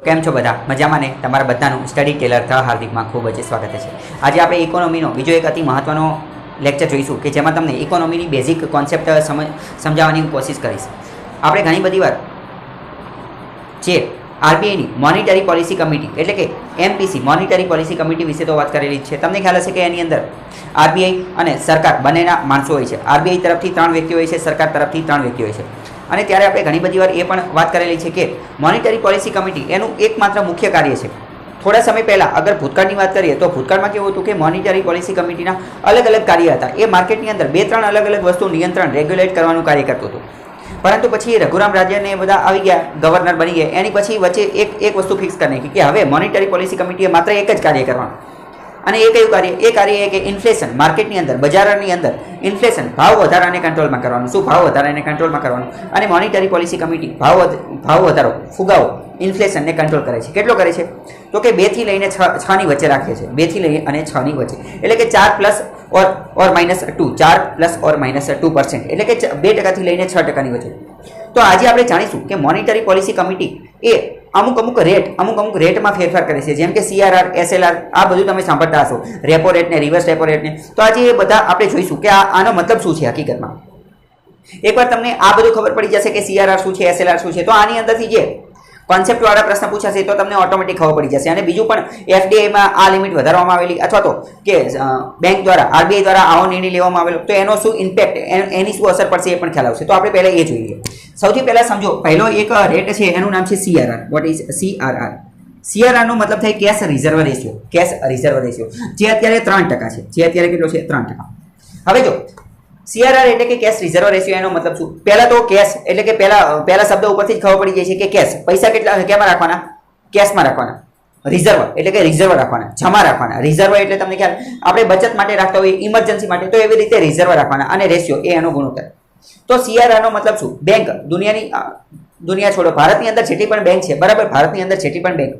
કેમ છો બધા મજામાં ને તમારા બધાનું સ્ટડી ટેલર ધ હાર્દિકમાં ખૂબ જ સ્વાગત છે। આજે આપણે ઇકોનોમીનો બીજો એક અતિ મહત્ત્વનો લેક્ચર જોઈશું કે જેમાં તમને ઇકોનોમીની બેઝિક કોન્સેપ્ટ સમજાવવાની કોશિશ કરીશ। આપણે ઘણી બધી વાર જે આરબીઆઈની મોનિટરી પોલિસી કમિટી એટલે કે એમપીસી મોનિટરી પોલિસી કમિટી વિશે તો વાત કરેલી છે। તમને ખ્યાલ હશે કે એની અંદર આરબીઆઈ અને સરકાર બંનેના માણસો હોય છે। આરબીઆઈ તરફથી 3 વ્યક્તિઓ હોય છે, સરકાર તરફથી 3 વ્યક્તિઓ હોય છે। અને ત્યારે આપણે ઘણી બધી વાર એ પણ વાત કરેલી છે કે મોનિટરી પોલિસી કમિટી એનું એકમાત્ર મુખ્ય કાર્ય છે। થોડા સમય પહેલાં અગર ભૂતકાળની વાત કરીએ તો ભૂતકાળમાં કેવું હતું કે મોનિટરી પોલિસી કમિટીના અલગ અલગ કાર્ય હતા। એ માર્કેટની અંદર 2-3 અલગ અલગ વસ્તુ નિયંત્રણ રેગ્યુલેટ કરવાનું કાર્ય કરતું હતું। પરંતુ પછી રઘુરામ રાજ્યને બધા આવી ગયા, ગવર્નર બની ગયા, એની પછી વચ્ચે એક વસ્તુ ફિક્સ કરી નાખી કે હવે મોનિટરી પોલિસી કમિટીએ માત્ર એક જ કાર્ય કરવાનું। અને એ કયું કાર્ય? એ કાર્ય એ કે ઇન્ફ્લેશન માર્કેટની અંદર, બજારની અંદર ઇન્ફ્લેશન ભાવ વધારાને કંટ્રોલમાં કરવાનું। શું? ભાવ વધારાને કંટ્રોલમાં કરવાનું। અને મોનિટરી પોલિસી કમિટી ભાવ વધારો, ફુગાવો, ઇન્ફ્લેશનને કંટ્રોલ કરે છે। કેટલો કરે છે? તો કે 2 થી લઈને 6 ની વચ્ચે રાખે છે। 2 થી લઈને અને 6 ની વચ્ચે એટલે કે 4 plus or minus 2, 4 plus or minus 2% એટલે કે 2% થી લઈને 6% ની વચ્ચે। તો આજે આપણે જાણીશું કે મોનિટરી પોલિસી કમિટી એ અમુક રેટમાં ફેરફાર કરે છે, જેમ કે CRR, SLR, આ બધું તમે સાંભળતા હશો, રેપો રેટ ને રિવર્સ રેપો રેટ ને। તો આજે એ બધા આપણે જોઈશું કે આનો મતલબ શું છે હકીકતમાં। એકવાર તમને આ બધું ખબર પડી જશે કે CRR શું છે, SLR શું છે, તો આની અંદરથી જે કોન્સેપ્ટ વાળા પ્રશ્ન પૂછાશે તો તમને ઓટોમેટિક ખબર પડી જશે। અને બીજું પણ FDIમાં આ લિમિટ વધારવામાં આવેલી અથવા તો કે બેંક દ્વારા, આરબીઆઈ દ્વારા આવો નિર્ણય લેવામાં આવેલો તો એનો શું ઇમ્પેક્ટ, એની શું અસર પડશે એ પણ ખ્યાલ આવશે। તો આપણે પહેલા એ જોઈ લઈએ। સૌથી પહેલા સમજો, પહેલો એક રેટ છે એનું નામ છે CRR। What is CRR? CRR નો મતલબ થાય cache reserve ratio. Cache reserve ratio જે અત્યારે 3% છે। જે અત્યારે કેટલો છે? 3%। હવે જો CRR એટલે કે કેશ રિઝર્વ રેશિયો, એનો મતલબ શું? પહેલા તો કેશ એટલે કે પહેલા શબ્દ ઉપરથી જ ખબર પડી જાય છે કે કેશ પૈસા કેટલા કેમાં રાખવાના? કેશમાં રાખવાના। રિઝર્વ એટલે કે રિઝર્વ રાખવાના, જમા રાખવાના। રિઝર્વ એટલે તમને ખ્યાલ, આપણે બચત માટે રાખતા હોઈએ, ઇમરજન્સી માટે, તો એવી રીતે રિઝર્વ રાખવાના। અને રેશિયો એ એનો ગુણોત્તર। તો CRR નો મતલબ શું? બેંક દુનિયા છોડો, ભારતની અંદર જેટલી પણ બેંક છે, બરાબર, ભારતની અંદર જેટલી પણ બેંક,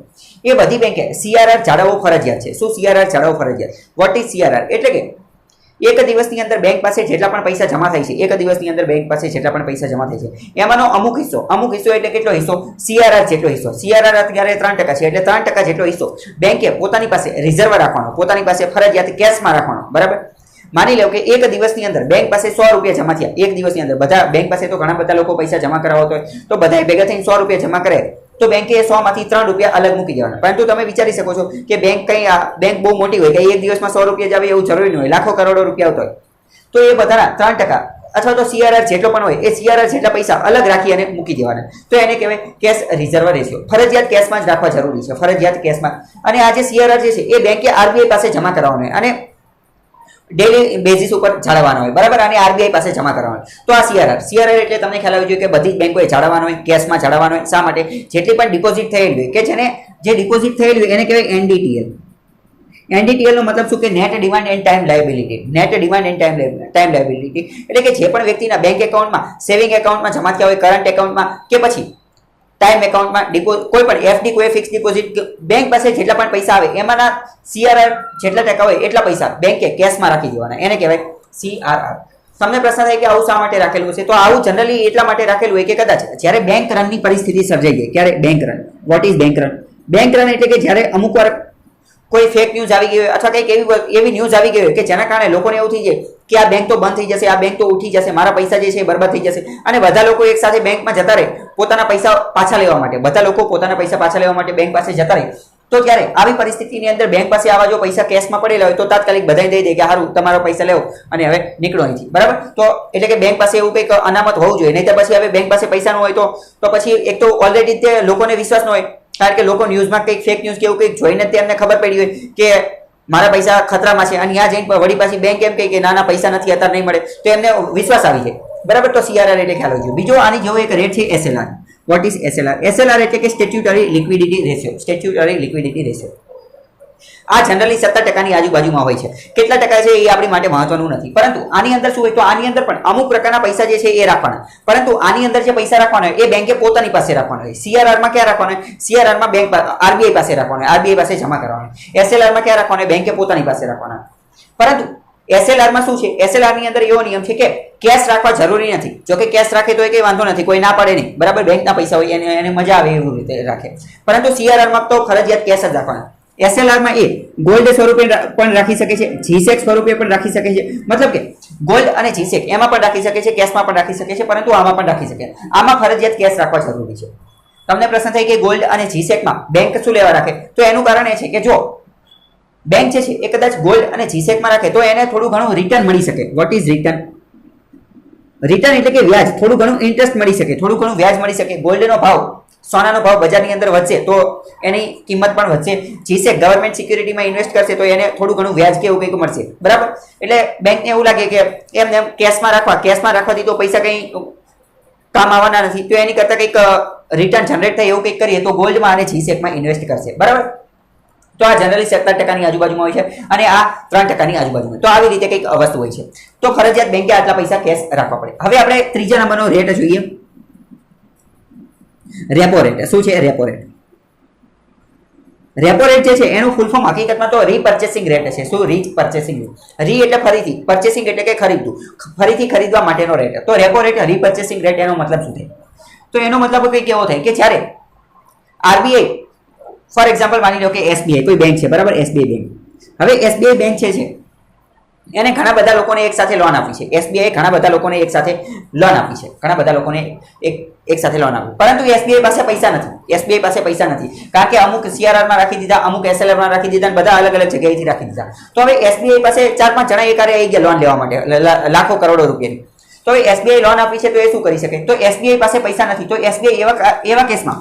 એ બધી બેંકે CRR જાળવવું ફરજિયાત છે। શું? CRR જાળવવું ફરજિયાત। What is CRR? એટલે કે એક દિવસની અંદર બેંક પાસે જેટલા પણ પૈસા જમા થાય છે, એક દિવસની અંદર બેંક પાસે જેટલા પણ પૈસા જમા થાય છે, એમાંનો અમુક હિસ્સો એટલે કેટલો હિસ્સો? CRR જેટલો હિસ્સો। CRR અત્યારે 3% છે, એટલે 3% જેટલો હિસ્સો બેંકે પોતાની પાસે રિઝર્વ રાખવાનો, પોતાની પાસે ફરજિયાત કેશમાં રાખવાનો, બરાબર। માની લો કે એક દિવસની અંદર બેંક પાસે 100 રૂપિયા જમા થયા। એક દિવસની અંદર બધા બેંક પાસે તો ઘણા બધા લોકો પૈસા જમા કરાવતા હોય, તો બધા ભેગા થઈને 100 રૂપિયા જમા કરે તો બેંકે 100 માંથી 3 રૂપિયા અલગ મૂકી દેવાના। પરંતુ તમે વિચારી શકો છો કે બેંક બહુ મોટી હોય, કે એક દિવસમાં 100 રૂપિયા જ આવે એવું જરૂરી ન હોય, લાખો કરોડો રૂપિયા આવતા હોય, તો એ બધાના 3% અથવા તો CRR જેટલો પણ હોય એ CRR જેટલા પૈસા અલગ રાખી અને મૂકી દેવાના। તો એને કહેવાય કેશ રિઝર્વ રેશિયો। ફરજિયાત કેશમાં જ રાખવા જરૂરી છે, ફરજિયાત કેશમાં। અને આ જે CRR જે છે એ બેંકે આરબીઆઈ પાસે જમા કરાવવાનો હોય અને ડેલી બેઝિસ ઉપર જાળવવાનો હોય, બરાબર, અને આરબીઆઈ પાસે જમા કરવાનો હોય। તો આ CRR એટલે તમને ખ્યાલ આવી જોઈએ કે બધી જ બેંકોએ જાળવવાનો હોય, કેશમાં જાળવવાનો હોય। શા માટે? જેટલી પણ ડિપોઝિટ થયેલી હોય, કે જે ડિપોઝિટ થયેલી હોય એને કહેવાય NDTL। NDTL નો મતલબ શું? કે net demand end time liability. Net demand end time liability એટલે કે જે પણ વ્યક્તિના બેંક એકાઉન્ટમાં, સેવિંગ એકાઉન્ટમાં જમા થયા હોય, કરંટ એકાઉન્ટમાં કે પછી ટાઈમ એકાઉન્ટમાં, કોઈ પણ FD, કોઈ ફિક્સ ડિપોઝિટ, બેંક પાસે જેટલા પણ પૈસા આવે એમાંના CRR જેટલા ટકા હોય એટલા પૈસા બેંકે કેશમાં રાખી દેવાના, એને કહેવાય CRR। તમને પ્રશ્ન થાય કે આવું શા માટે રાખેલું છે? તો આવું જનરલી એટલા માટે રાખેલું હોય કે કદાચ જ્યારે બેંક રનની પરિસ્થિતિ સર્જાઈ જાય, ક્યારે? Bank run. What is bank run? Bank run એટલે કે જ્યારે અમુક વાર કોઈ ફેક ન્યૂઝ આવી ગઈ હોય અથવા કંઈક એવી ન્યૂઝ આવી ગઈ હોય કે જેના કારણે લોકોને એવું થઈ જાય કે આ બેંક તો બંધ થઈ જશે, આ બેંક તો ઉઠી જશે, મારા પૈસા જે છે એ બરબાદ થઈ જશે, અને બધા લોકો એક સાથે બેંકમાં જતા રહે પોતાના પૈસા પાછા લેવા માટે, બધા લોકો પોતાના પૈસા પાછા લેવા માટે બેંક પાસે જતા રહે, તો ત્યારે આવી પરિસ્થિતિની અંદર બેંક પાસે આવા જો પૈસા કેશમાં પડેલા હોય તો તાત્કાલિક બધાને દઈ દે કે હારું તમારો પૈસા લેવો અને હવે નીકળો અહીંથી, બરાબર। તો એટલે કે બેંક પાસે એવું કંઈક અનામત હોવું જોઈએ, નહીં તો પછી હવે બેંક પાસે પૈસા ન હોય તો પછી એક તો ઓલરેડી તે લોકોને વિશ્વાસ ન હોય, કારણ કે લોકો ન્યૂઝમાં કંઈક ફેક ન્યૂઝ કે એવું કંઈક જોઈને તેમને ખબર પડી હોય કે મારા પૈસા ખતરામાં છે, અને ત્યાં જઈને વળી પાછી બેંક એમ કહે કે ના પૈસા નથી, અત્યારે નહીં મળે, તો એમને વિશ્વાસ આવી જાય, બરાબર। તો CRR એટલે ખ્યાલ હોય। બીજો આની જેવો એક રેટ છે SLR। What is SLR? SLR એટલે કે statutory liquidity ratio. Statutory liquidity ratio આ જનરલી 17% ની આજુબાજુમાં હોય છે। કેટલા ટકા છે એ આપણી માટે મહત્વનું નથી, પરંતુ આની અંદર શું હોય તો આની અંદર પણ અમુક પ્રકારના પૈસા જે છે એ રાખવાના, પરંતુ આની અંદર જે પૈસા રાખવાના હોય એ બેંકે પોતાની પાસે રાખવાના હોય। CRR માં ક્યાં રાખવાના હોય? CRR માં બેંક આરબીઆઈ પાસે રાખવાના હોય, આરબીઆઈ પાસે જમા કરવાના હોય। SLR માં ક્યાં રાખવાના હોય? બેંકે પોતાની પાસે રાખવાના। પરંતુ SLR માં શું છે, SLR ની અંદર એવો નિયમ છે કે કેશ રાખવા જરૂરી નથી. જો કે કેશ રાખે તો એ કઈ વાંધો નથી, કોઈ ના પડે નહીં, બરાબર, બેંકના પૈસા હોય એને મજા આવે એવું રીતે રાખે. પરંતુ CRR માં તો ફરજિયાત કેશ જ રાખવાના. SLR માં એ ગોલ્ડ સ્વરૂપે પણ રાખી શકે છે, GSEC સ્વરૂપે પણ રાખી શકે છે. મતલબ કે ગોલ્ડ અને GSEC એમાં પણ રાખી શકે છે, કેશમાં પણ રાખી શકે છે, પરંતુ આમાં પણ રાખી શકે. આમાં ફરજિયાત કેશ રાખવા જરૂરી છે. તમને પ્રશ્ન થાય કે ગોલ્ડ અને GSEC માં બેંક શું લેવા રાખે, તો એનું કારણ એ છે કે જો બેંક જે છે એ કદાચ ગોલ્ડ અને GSEC માં રાખે તો એને થોડું ઘણું રિટર્ન મળી શકે. What is return? રિટર્ન એટલે કે વ્યાજ, થોડું ઘણું ઇન્ટરેસ્ટ મળી શકે, થોડું ઘણું વ્યાજ મળી શકે. ગોલ્ડનો ભાવ, સોનાનો ભાવ બજારની અંદર વધશે તો એની કિંમત પણ વધશે. GSEC ગવર્મેન્ટ સિક્યુરિટીમાં ઇન્વેસ્ટ કરશે તો એને થોડું ઘણું વ્યાજ કે એવું કંઈક મળશે, બરાબર. એટલે બેંકને એવું લાગે કે એમને કેશમાં રાખવાથી તો પૈસા કંઈ કામ આવવાના નથી, તો એની કરતાં કંઈક રિટર્ન જનરેટ થાય એવું કંઈક કરીએ તો ગોલ્ડમાં અને GSECમાં ઇન્વેસ્ટ કરશે, બરાબર. તો આ જનરલી 17% આજુબાજુમાં હોય છે અને આ 3% આજુબાજુમાં. તો આવી રીતે કંઈક વસ્તુ હોય છે. તો ફરજિયાત બેંકે આટલા પૈસા કેશ રાખવા પડે. હવે આપણે ત્રીજા નંબરનો રેટ જોઈએ, રેપો રેટ. શું છે રેપો રેટ? રેપો રેટ જે છે એનું ફૂલ ફોર્મ હકીકતમાં તો રીપર્ચેસિંગ રેટ છે. શું? રીપર્ચેસિંગ રેટ. રી એટલે ફરીથી, પર્ચેસિંગ એટલે કે ખરીદવું, ફરીથી ખરીદવા માટેનો રેટ. તો રેપો રેટ, રીપર્ચેસિંગ રેટ, એનો મતલબ શું થાય? તો એનો મતલબ કંઈક એવો થાય કે જ્યારે RBI ફોર એક્ઝામ્પલ માની લો કે SBI કોઈ બેંક છે, બરાબર, SBI બેંક. હવે SBI બેંક છે એને ઘણા બધા લોકોને એક સાથે લોન આપી છે. SBI ઘણા બધા લોકોને એક સાથે લોન આપી છે, ઘણા બધા લોકોને એક સાથે લોન આપી, પરંતુ SBI પાસે પૈસા નથી. SBI પાસે પૈસા નથી કારણ કે અમુક CRR માં રાખી દીધા, અમુક SLR માં રાખી દીધા, બધા અલગ અલગ જગ્યાએથી રાખી દીધા. તો હવે SBI પાસે 4-5 જણા એકારે આવી ગયા લોન લેવા માટે, લાખો કરોડો રૂપિયાની. તો હવે SBI લોન આપી છે તો એ શું કરી શકે? તો SBI પાસે પૈસા નથી, તો SBI એવા કેસમાં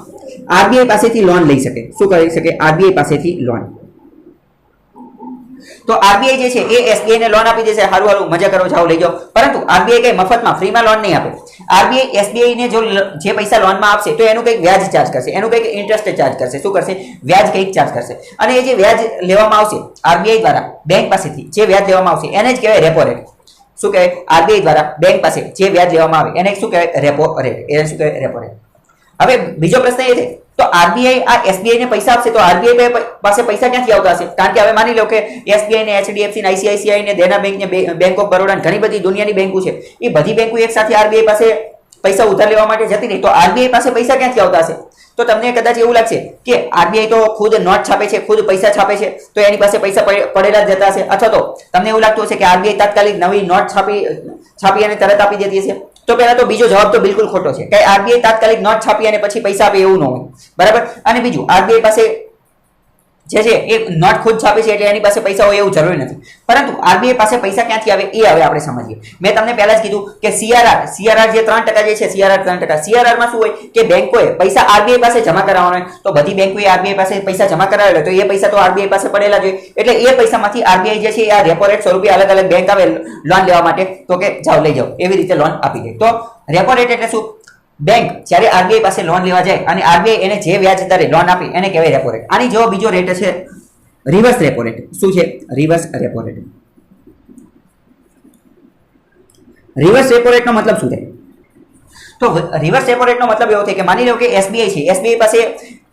RBI પાસેથી લોન લઈ શકે. શું કરી શકે? RBI પાસેથી લોન. તો RBI જે છે એ SBI ને લોન આપી દેશે, હારું મજા કરો, જાઓ લઈ જાઓ. પરંતુ RBI કઈ મફતમાં, ફ્રીમાં લોન નહીં આપે. RBI SBI ને જે પૈસા લોનમાં આપશે તો એનું કંઈક વ્યાજ ચાર્જ કરશે, એનું કંઈક ઇન્ટરેસ્ટ ચાર્જ કરશે. શું કરશે? વ્યાજ કંઈક ચાર્જ કરશે. અને એ જે વ્યાજ લેવામાં આવશે RBI દ્વારા બેંક પાસેથી, જે વ્યાજ લેવામાં આવશે એને જ કહેવાય રેપો રેટ. શું કહેવાય? RBI દ્વારા બેંક પાસે જે વ્યાજ લેવામાં આવે એને શું કહેવાય? Repo rate. એને શું કહેવાય? Repo rate. હવે બીજો પ્રશ્ન એ છે, તો RBI આ SBI ને પૈસા આપશે તો RBI પાસે પૈસા ક્યાંથી આવતા હશે? કારણ કે હવે માની લો કે SBI ને HDFC ને ICICI ને દેના બેંક ને બેંક ઓફ બરોડા ઘણી બધી દુનિયાની બેંકો છે, એ બધી બેંકો એક સાથે RBI પાસે પૈસા ઉધાર લેવા માટે જતી રહી, તો RBI પાસે પૈસા ક્યાંથી આવતા હશે? તો તમને કદાચ એવું લાગશે કે RBI તો ખુદ નોટ છાપે છે, ખુદ પૈસા છાપે છે, તો એની પાસે પૈસા પડેલા જ જતા હશે. અથવા તો તમને એવું લાગતું હશે કે RBI તાત્કાલિક નવી નોટ છાપી અને તરત આપી દેતી હશે. તો પહેલા તો બીજો જવાબ તો બિલકુલ ખોટો છે કે RBI તાત્કાલિક નોટ છાપી અને પછી પૈસા આપે એવું ન હોય, બરાબર. અને બીજું, RBI પાસે જે છે એ નોટ ખુદ છાપે છે એટલે એની પાસે પૈસા હોય એવું જરૂરી નથી. પરંતુ RBI પાસે પૈસા ક્યાંથી આવે એ હવે આપણે સમજીએ. મેં તમને પહેલા જ કીધું કે CRR જે 3% જે છે, CRR 3%. CRR માં શું હોય કે બેંકોએ પૈસા RBI પાસે જમા કરાવવાનો હોય, તો બધી બેંકોએ RBI પાસે પૈસા જમા કરાવેલા, તો એ પૈસા તો RBI પાસે પડેલા જોઈએ. એટલે એ પૈસામાંથી RBI જે છે આ રેપો રેટ સ્વરૂપે અલગ અલગ બેંક આવે લોન લેવા માટે, તો કે જાઓ લઈ જાઓ, એવી રીતે લોન આપી દે. તો રેપો રેટ એટલે શું? બેંક જ્યારે RBI પાસે લોન લેવા જાય અને RBI એને જે વ્યાજ દરે લોન આપી એને કહેવાય રેપો રેટ. આની જેવો બીજો રેટ છે રિવર્સ રેપો રેટ. શું છે? Reverse repo rate. Reverse repo રેટનો મતલબ શું થાય? તો રિવર્સ રેપો રેટનો મતલબ એવો થાય કે માની લો કે SBI છે, SBI પાસે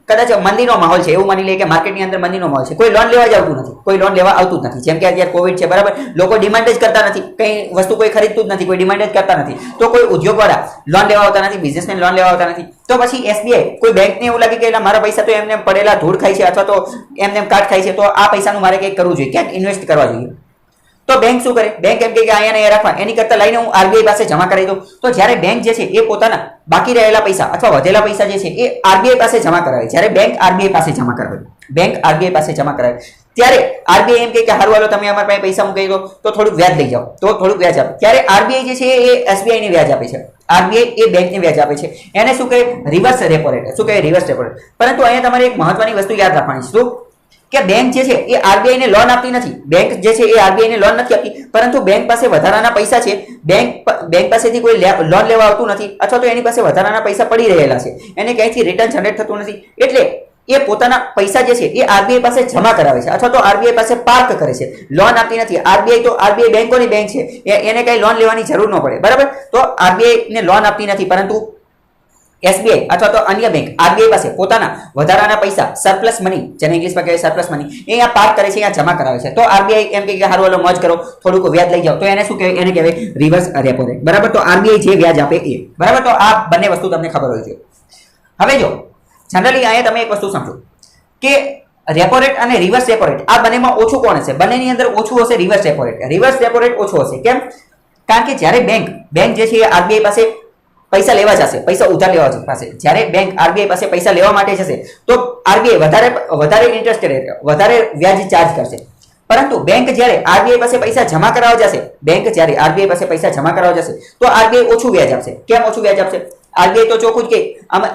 કદાચ મંદીનો માહોલ છે, એવું માની લે કે માર્કેટની અંદર મંદીનો માહોલ છે, કોઈ લોન લેવા જ આવતું નથી, કોઈ લોન લેવા આવતું જ નથી. જેમ કે અત્યારે કોવિડ છે, બરાબર, લોકો ડિમાન્ડ જ કરતા નથી, કઈ વસ્તુ કોઈ ખરીદતું જ નથી, કોઈ ડિમાન્ડ જ કરતા નથી, તો કોઈ ઉદ્યોગવાળા લોન લેવા આવતા નથી, બિઝનેસમેન લોન લેવા આવતા નથી. તો પછી SBI કોઈ બેંકને એવું લાગે કે મારા પૈસા તો એમને પડેલા ધૂળ ખાય છે અથવા તો એમને કાટ ખાય છે, તો આ પૈસાનું મારે કંઈક કરવું જોઈએ, ક્યાંક ઇન્વેસ્ટ કરવા જોઈએ. તો બેંક શું કરે? બેંક એમ કે અહીંયા ને રાખવા, એની કરતા લઈને હું RBI પાસે જમા કરી દઉં. તો જ્યારે બેંક જે છે એ પોતાના બાકી રહેલા પૈસા અથવા વધેલા પૈસા જે છે એ RBI પાસે જમા કરાવે. જ્યારે બેંક RBI પાસે જમા કરાવે, બેંક RBI પાસે જમા કરાવે, ત્યારે RBI એમ કે હારું હાલો તમે અમારા પાસે પૈસા મૂકી દો તો થોડુંક વ્યાજ લઈ જાઓ, તો થોડુંક વ્યાજ આપે. ત્યારે RBI જે છે એ SBI ને વ્યાજ આપે છે, RBI એ બેંકને વ્યાજ આપે છે. એને શું કહે? Reverse repo rate. શું કહે? Reverse repo rate. પરંતુ અહીંયા તમારે એક મહત્વની વસ્તુ યાદ રાખવાની છે, કે બેંક જે છે એ RBI ને લોન આપતી નથી. બેંક જે છે એ RBI ને લોન નથી આપતી, પરંતુ બેંક પાસે વધારાના પૈસા છે, બેંક પાસેથી કોઈ લોન લેવા આવતું નથી, અથવા તો એની પાસે વધારાના પૈસા પડી રહેલા છે, એને ક્યાંયથી રિટર્ન જનરેટ થતું નથી, એટલે એ પોતાના પૈસા જે છે એ RBI પાસે જમા કરાવે છે અથવા તો RBI પાસે પાર્ક કરે છે, લોન આપતી નથી. RBI બેંકોની બેંક છે, એને કઈ લોન લેવાની જરૂર ન પડે, બરાબર. તો RBI ને લોન આપતી નથી, પરંતુ એસબીઆઈ અથવા તો અન્ય બેંક આરબીઆઈ પાસે પોતાના વધારાના પૈસા સરપ્લસ મની, જેને ઇંગ્લિશમાં કહેવાય સરપ્લસ મની, એ અહીંયા પાર્ક કરે છે, અહીંયા જમા કરાવે છે. તો આરબીઆઈ એમ કે હારું હાલો મોજ કરો, થોડુંક વ્યાજ લઈ જાઓ, તો એને શું કહેવાય? એને કહેવાય રિવર્સ રેપો રેટ. બરાબર. તો આરબીઆઈ જે વ્યાજ આપે એ. બરાબર. તો આ બંને વસ્તુ તમને ખબર હોય છે. હવે જો જનરલી અહીંયા તમે એક વસ્તુ સમજો કે રેપો રેટ અને રિવર્સ રેપો રેટ આ બંનેમાં ઓછું કોણ હશે? બંનેની અંદર ઓછું હશે reverse repo rate. Reverse repo rate ઓછો હશે. કેમ? કારણ કે જ્યારે બેંક જે છે એ આરબીઆઈ પાસે પૈસા લેવા જશે, પૈસા ઉધાર લેવા પાસે, જ્યારે બેંક આરબીઆઈ પાસે પૈસા લેવા માટે જશે તો આરબીઆઈ વધારે ઇન્ટરેસ્ટ રેટ, વધારે વ્યાજ ચાર્જ કરશે. પરંતુ બેંક જ્યારે આરબીઆઈ પાસે પૈસા જમા કરાવવા જશે, તો આરબીઆઈ ઓછું વ્યાજ આપશે. કેમ ઓછું વ્યાજ આપશે? આરબીઆઈ તો ચોખ્ખું જ કે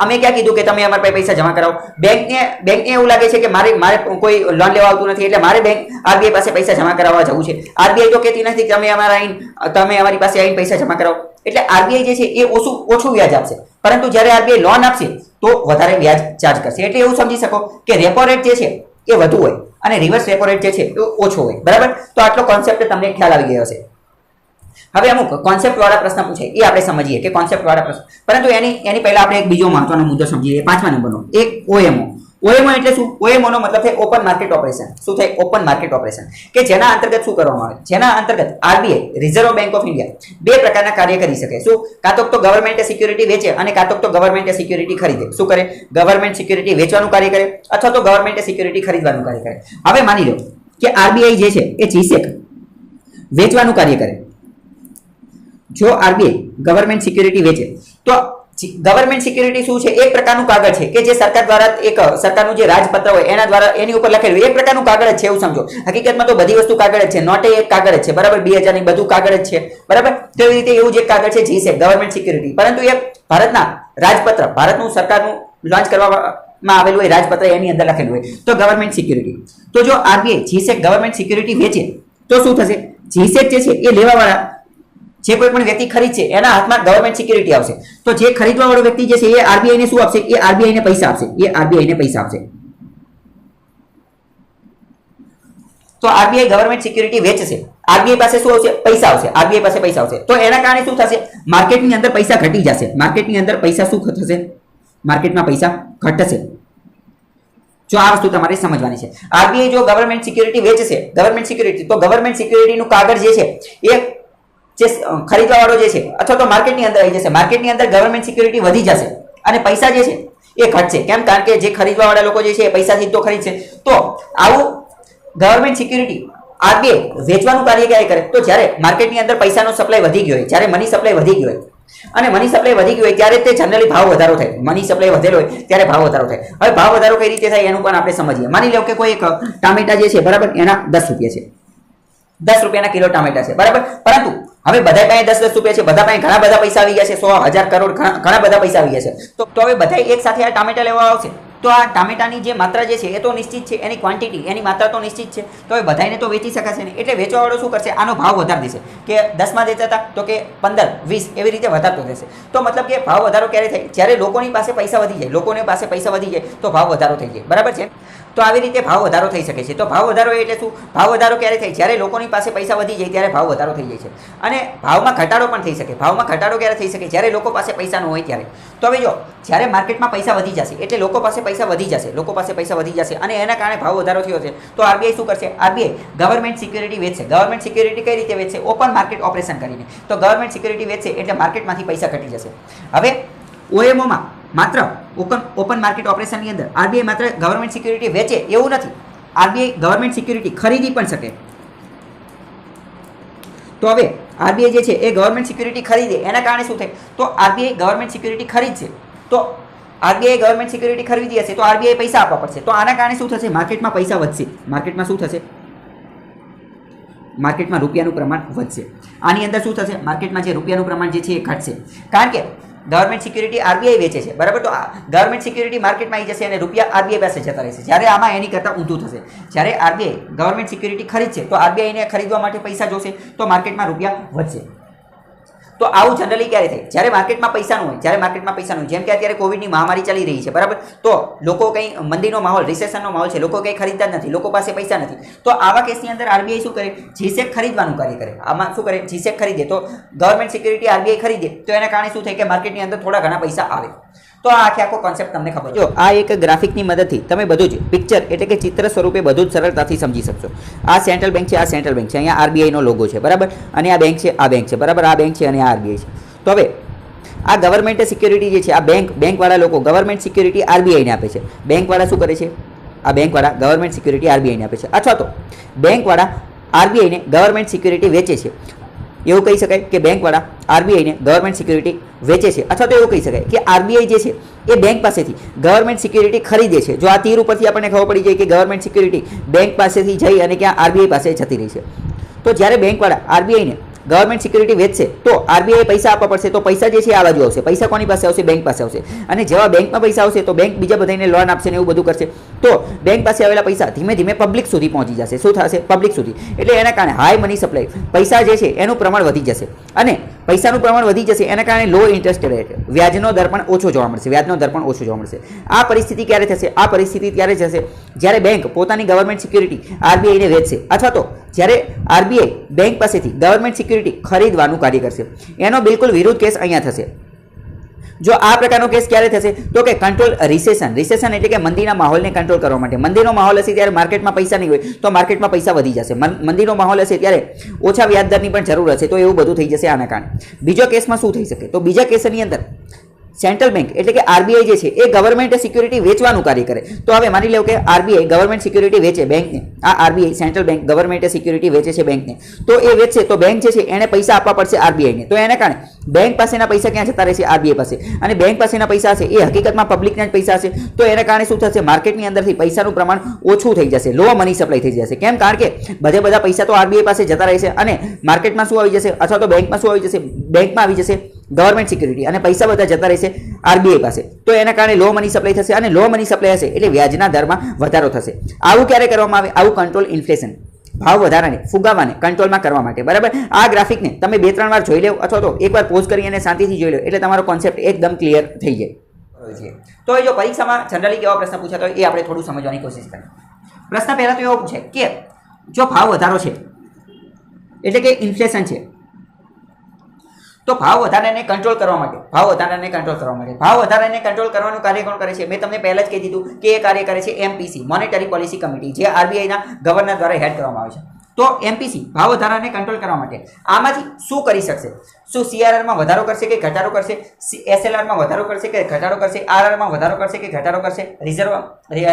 અમે ક્યાં કીધું કે તમે અમારા પાસે પૈસા જમા કરાવો. બેંકને એવું લાગે છે કે મારે કોઈ લોન લેવા આવતું નથી, એટલે મારે આરબીઆઈ પાસે પૈસા જમા કરાવવા જવું છે. આરબીઆઈ તો કહેતી નથી કે તમે અમારી પાસે આવીને પૈસા જમા કરાવો. એટલે આરબીઆઈ જે છે એ ઓછું વ્યાજ આપશે. પરંતુ જ્યારે આરબીઆઈ લોન આપશે તો વધારે વ્યાજ ચાર્જ કરશે. એટલે એવું સમજી શકો કે રેપો રેટ જે છે એ વધુ હોય અને રિવર્સ રેપો રેટ જે છે એ ઓછો હોય. બરાબર. તો આટલો કોન્સેપ્ટ તમને ખ્યાલ આવી ગયો હશે. હવે અમુક કોન્સેપ્ટ વાળા પ્રશ્ન પૂછે એ આપણે સમજીએ કે કોન્સેપ્ટ વાળા પ્રશ્ન. પરંતુ એની પહેલા આપણે એક બીજો મહત્વનો મુદ્દો સમજીએ. 5મા નંબરનો એક OMO. OMO એટલે શું? OMO નો મતલબ છે ઓપન માર્કેટ ઓપરેશન. શું થાય? Open market operation. કે જેના અંતર્ગત શું કરવામાં આવે? જેના અંતર્ગત RBI, reserve bank of India, બે પ્રકારના કાર્ય કરી શકે. શું? કાં તો ગવર્મેન્ટ સિક્યુરિટી વેચે અને કાં તો ગવર્મેન્ટ સિક્યુરિટી ખરીદે. શું કરે? ગવર્મેન્ટ સિક્યુરિટી વેચવાનું કાર્ય કરે અથવા તો ગવર્મેન્ટ સિક્યુરિટી ખરીદવાનું કાર્ય કરે. હવે માની લો કે આરબીઆઈ જે છે એ જીસેક વેચવાનું કાર્ય કરે. જો આરબીઆઈ ગવર્મેન્ટ સિક્યુરિટી વેચે તો ગવર્મેન્ટ સિક્યુરિટી શું છે? એક પ્રકારનું કાગળ છે કે જે સરકાર દ્વારા, એક સરકારનું જે રાજપત્ર હોય એના દ્વારા એની ઉપર લખેલું એક પ્રકારનું કાગળ જ છે એવું સમજો. હકીકતમાં તો બધી વસ્તુ કાગળ જ છે, નોટે એક કાગળ જ છે. બરાબર. 2000 ની બધું કાગળ જ છે. બરાબર. તો એવી રીતે એવું જ એક કાગળ છે જીસેક ગવર્મેન્ટ સિક્યુરિટી. પરંતુ એ ભારતના રાજપત્ર, ભારતનું સરકારનું લોન્ચ કરવામાં આવેલું હોય રાજપત્ર, એની અંદર લખેલું હોય તો ગવર્મેન્ટ સિક્યુરિટી. તો જો આરબીઆઈ જીસેક ગવર્મેન્ટ સિક્યુરિટી વેચે તો શું થશે? જીસેક જે છે એ લેવાવાળા જે કોઈ પણ વ્યક્તિ ખરીદશે એના હાથમાં ગવર્મેન્ટ સિક્યુરિટી આવશે. તો જે ખરીદવા વાળો વ્યક્તિ જે છે એ આરબીઆઈ ને શું આપશે? એ આરબીઆઈ ને પૈસા આપશે. તો આરબીઆઈ ગવર્મેન્ટ સિક્યુરિટી વેચશે, આરબીઆઈ પાસે શું આવશે? પૈસા આવશે. આરબીઆઈ પાસે પૈસા આવશે. તો એના કારણે શું થશે? માર્કેટની અંદર પૈસા ઘટી જશે. માર્કેટની અંદર પૈસા શું થશે? માર્કેટમાં પૈસા ઘટશે. જો આ વસ્તુ તમારે સમજવાની છે. આરબીઆઈ જો ગવર્મેન્ટ સિક્યુરિટી વેચશે, ગવર્મેન્ટ સિક્યુરિટી, તો ગવર્મેન્ટ સિક્યુરિટીનું કાગળ જે છે એ જે ખરીદવા વાળો જે છે અથવા તો માર્કેટની અંદર આવી જશે. માર્કેટની અંદર ગવર્મેન્ટ સિક્યુરિટી વધી જશે અને પૈસા જે છે એ ઘટશે. કેમ? કારણ કે જે ખરીદવા વાળા લોકો જે છે એ પૈસાથી તો ખરીદશે. તો આવું ગવર્મેન્ટ સિક્યુરિટી આરબીઆઈ વેચવાનું કાર્ય ક્યારે કરે? તો જ્યારે માર્કેટની અંદર પૈસાનો સપ્લાય વધી ગયો હોય, જ્યારે મની સપ્લાય વધી ગયો હોય અને મની સપ્લાય વધી ગયું હોય ત્યારે તે જનરલી ભાવ વધારો થાય. મની સપ્લાય વધેલો હોય ત્યારે ભાવ વધારો થાય. હવે ભાવ વધારો કઈ રીતે થાય એનું પણ આપણે સમજીએ. માની લો કે કોઈ એક ટામેટા જે છે બરાબર એના 10 રૂપિયા છે, 10 રૂપિયાના કિલો ટામેટા છે. બરાબર. પરંતુ હવે બધા પાસે 10 રૂપિયા છે, બધા પાસે ઘણા બધા પૈસા આવી ગયા છે, 100, 1000, કરોડ ઘણા બધા પૈસા આવી ગયા છે. તો હવે બધા એક સાથે આ ટામેટા લેવા આવશે તો આ ટામેટાની જે માત્રા જે છે એ તો નિશ્ચિત છે, એની ક્વોન્ટિટી, એની માત્રા તો નિશ્ચિત છે. તો હવે બધાને તો વેચી શકાશે નહીં. એટલે વેચવાવાળો શું કરશે? આનો ભાવ વધારી દેશે. કે 10માં દેતા હતા તો કે 15, 20 એવી રીતે વધારતો રહેશે. તો મતલબ કે ભાવ વધારો ક્યારે થાય? જ્યારે લોકોની પાસે પૈસા વધી જાય. લોકોની પાસે પૈસા વધી જાય તો ભાવ વધારો થઈ જાય. બરાબર છે. તો આવી રીતે ભાવ વધારો થઈ શકે છે. તો ભાવ વધારો એટલે શું? ભાવ વધારો ક્યારે થાય? જ્યારે લોકોની પાસે પૈસા વધી જાય ત્યારે ભાવ વધારો થઈ જાય છે. અને ભાવમાં ઘટાડો પણ થઈ શકે. ભાવમાં ઘટાડો ક્યારે થઈ શકે? જ્યારે લોકો પાસે પૈસા ન હોય ત્યારે. તો હવે જો જ્યારે માર્કેટમાં પૈસા વધી જશે એટલે લોકો પાસે પૈસા વધી જશે અને એના કારણે ભાવ વધારો થયો છે. તો આરબીઆઈ શું કરશે? આરબીઆઈ ગવર્મેન્ટ સિક્યુરિટી વેચશે. ગવર્મેન્ટ સિક્યુરિટી કઈ રીતે વેચશે? ઓપન માર્કેટ ઓપરેશન કરીને. તો ગવર્મેન્ટ સિક્યુરિટી વેચશે એટલે માર્કેટમાંથી પૈસા ઘટી જશે. હવે OMOમાં માત્ર ઓપન માર્કેટ ઓપરેશનની અંદર આરબીઆઈ માત્ર ગવર્મેન્ટ સિક્યુરિટી વેચે એવું નથી. આરબીઆઈ ગવર્મેન્ટ સિક્યુરિટી ખરીદી પણ શકે. તો હવે આરબીઆઈ જે છે એ ગવર્મેન્ટ સિક્યુરિટી ખરીદે એના કારણે શું થાય? તો આરબીઆઈ ગવર્મેન્ટ સિક્યુરિટી ખરીદશે તો આરબીઆઈ ગવર્મેન્ટ સિક્યુરિટી ખરીદી હશે તો આરબીઆઈ પૈસા આપવા પડશે. તો આના કારણે શું થશે? માર્કેટમાં પૈસા વધશે. માર્કેટમાં શું થશે? માર્કેટમાં રૂપિયાનું પ્રમાણ વધશે. આની અંદર શું થશે? માર્કેટમાં જે રૂપિયાનું પ્રમાણ જે છે એ ઘટશે. કારણ કે ગવર્મેન્ટ સિક્યુરિટી આરબીઆઈ વેચે છે. બરાબર. તો ગવર્મેન્ટ સિક્યુરિટી માર્કેટમાં આવી જશે અને રૂપિયા આરબીઆઈ પાસે જતા રહેશે. જ્યારે આમાં એની કરતાં ઊંધું થશે. જ્યારે આરબીઆઈ ગવર્મેન્ટ સિક્યુરિટી ખરીદશે તો આરબીઆઈને ખરીદવા માટે પૈસા જોશે તો માર્કેટમાં રૂપિયા વધશે. તો આવું જનરલી ક્યારે થાય? જ્યારે માર્કેટમાં પૈસા ન હોય. જેમ કે અત્યારે કોવિડની મહામારી ચાલી રહી છે. બરાબર. તો લોકો કંઈ મંદીનો માહોલ, રિસેશનનો માહોલ છે, લોકો કંઈ ખરીદતા જ નથી, લોકો પાસે પૈસા નથી. તો આવા કેસની અંદર આરબીઆઈ શું કરે? જીસેક ખરીદવાનું કાર્ય કરે. આમાં શું કરે? જીસેક ખરીદે તો ગવર્મેન્ટ સિક્યુરિટી આરબીઆઈ ખરીદે તો એના કારણે શું થાય કે માર્કેટની અંદર થોડા ઘણા પૈસા આવે. તો આ આખો કોન્સેપ્ટ તમને ખબર જો આ એક ગ્રાફિકની મદદથી તમે બધું જ પિક્ચર એટલે કે ચિત્ર સ્વરૂપે બધું જ સરળતાથી સમજી શકશો. આ સેન્ટ્રલ બેંક છે, આ સેન્ટ્રલ બેંક છે, અહીંયા આરબીઆઈનો લોગો છે બરાબર, અને આ બેંક છે, આ બેંક છે બરાબર, આ બેંક છે અને આ આરબીઆઈ છે. તો હવે આ ગવર્મેન્ટ સિક્યુરિટી જે છે, આ બેંકવાળા લોકો ગવર્મેન્ટ સિક્યુરિટી આરબીઆઈને આપે છે. બેંકવાળા શું કરે છે? આ બેંકવાળા ગવર્મેન્ટ સિક્યુરિટી આરબીઆઈને આપે છે, અથવા તો બેંકવાળા આરબીઆઈને ગવર્મેન્ટ સિક્યુરિટી વેચે છે. એવું કહી શકાય કે બેંકવાળા આરબીઆઈને ગવર્મેન્ટ સિક્યુરિટી વેચે છે, અથવા તો એવું કહી શકાય કે આરબીઆઈ જે છે એ બેંક પાસેથી ગવર્મેન્ટ સિક્યુરિટી ખરીદે છે. જો આ તીર ઉપરથી આપણને ખબર પડી જાય કે ગવર્મેન્ટ સિક્યુરિટી બેંક પાસેથી જઈ અને ક્યાં આરબીઆઈ પાસે જતી રહી છે. તો જ્યારે બેંકવાળા આરબીઆઈને ગવર્મેન્ટ સિક્યુરિટી વેચશે તો આરબીઆઈ પૈસા આપવા પડશે. તો પૈસા જે છે આ બાજુ આવશે. પૈસા કોની પાસે આવશે? બેંક પાસે આવશે. અને જેવા બેંકમાં પૈસા આવશે તો બેંક બીજા બધાને લોન આપશે ને એવું બધું કરશે. તો બેંક પાસે આવેલા પૈસા ધીમે ધીમે પબ્લિક સુધી પહોંચી જશે. શું થશે? પબ્લિક સુધી. એટલે એના કારણે હાઈ મની સપ્લાય, પૈસા જે છે એનું પ્રમાણ વધી જશે. અને પૈસાનું પ્રમાણ વધી જશે એના કારણે લો ઇન્ટરેસ્ટ રેટ, વ્યાજનો દર પણ ઓછો જોવા મળશે. વ્યાજનો દર પણ ઓછો જોવા મળશે. આ પરિસ્થિતિ ક્યારે થશે? આ પરિસ્થિતિ ત્યારે થશે જ્યારે બેંક પોતાની ગવર્મેન્ટ સિક્યુરિટી આરબીઆઈને વેચશે, અથવા તો જ્યારે આરબીઆઈ બેંક પાસેથી ગવર્મેન્ટ સિક્યુરિટી ખરીદવાનું કાર્ય કરશે. એનો બિલકુલ વિરુદ્ધ કેસ અહીંયા થશે. જો આ પ્રકારનો કેસ ક્યારે થશે? તો કે કંટ્રોલ રિસેશન. રિસેશન એટલે કે મંદીના માહોલને કંટ્રોલ કરવા માટે. મંદીનો માહોલ હશે ત્યારે માર્કેટમાં પૈસા નહીં હોય તો માર્કેટમાં પૈસા વધી જશે. મંદીનો માહોલ હશે ત્યારે ઓછા વ્યાજદરની પણ જરૂર હશે. તો એવું બધું થઈ જશે આના કારણે. બીજો કેસમાં શું થઈ શકે? તો બીજા કેસની અંદર સેન્ટ્રલ બેંક એટલે કે આરબીઆઈ જે છે એ ગવર્મેન્ટ સિક્યુરિટી વેચવાનું કાર્ય કરે. તો હવે માની લો કે આરબીઆઈ ગવર્મેન્ટ સિક્યુરિટી વેચે બેંકને. આ RBI central bank government security વેચે છે બેંકને. તો એ વેચશે તો બેંક જે છે એને પૈસા આપવા પડશે આરબીઆઈને. તો એના કારણે બેંક પાસેના પૈસા ક્યાં જતા રહેશે? આરબીઆઈ પાસે. અને બેંક પાસેના પૈસા હશે એ હકીકતમાં પબ્લિકના જ પૈસા હશે. તો એના કારણે શું થશે? માર્કેટની અંદરથી પૈસાનું પ્રમાણ ઓછું થઈ જશે. લો મની સપ્લાય થઈ જશે. કેમ? કારણ કે બધા પૈસા તો આરબીઆઈ પાસે જતા રહેશે અને માર્કેટમાં શું આવી જશે? અથવા તો બેંકમાં શું આવી જશે? બેંકમાં આવી જશે ગવર્મેન્ટ સિક્યુરિટી અને પૈસા બધા જતા રહેશે આરબીઆઈ પાસે. તો એના કારણે લો મની સપ્લાય થશે અને લો મની સપ્લાય હશે એટલે વ્યાજના દરમાં વધારો થશે. આવું ક્યારે કરવામાં આવે? આવું કંટ્રોલ ઇન્ફ્લેશન, ભાવ વધારાને ફુગાવાને કંટ્રોલમાં કરવા માટે. બરાબર. આ ગ્રાફિકને તમે 2-3 વાર જોઈ લો અથવા તો એકવાર પોઝ કરી અને શાંતિથી જોઈ લો એટલે તમારો કોન્સેપ્ટ એકદમ ક્લિયર થઈ જાય. તો જો પરીક્ષામાં જનરલી કેવા પ્રશ્ન પૂછાતો હોય એ આપણે થોડું સમજવાની કોશિશ કરીએ. પ્રશ્ન પહેલા તો એવો પૂછે કે જો ભાવ વધારો છે એટલે કે ઇન્ફ્લેશન છે તો ભાવ વધારાને કંટ્રોલ કરવા માટે ભાવ વધારાને કંટ્રોલ કરવાનું કાર્ય કોણ કરે છે? મેં તમને પહેલા જ કહી દીધું કે એ કાર્ય કરે છે એમપીસી, મોનેટરી પોલિસી કમિટી, જે આરબીઆઈના ગવર્નર દ્વારા હેડ કરવામાં આવે છે. તો એમપીસી ભાવ વધારાને કંટ્રોલ કરવા માટે આમાંથી શું કરી શકશે? શું સીઆરઆરમાં વધારો કરશે કે ઘટાડો કરશે? એસએલઆરમાં વધારો કરશે કે ઘટાડો કરશે? આરઆરમાં વધારો કરશે કે ઘટાડો કરશે?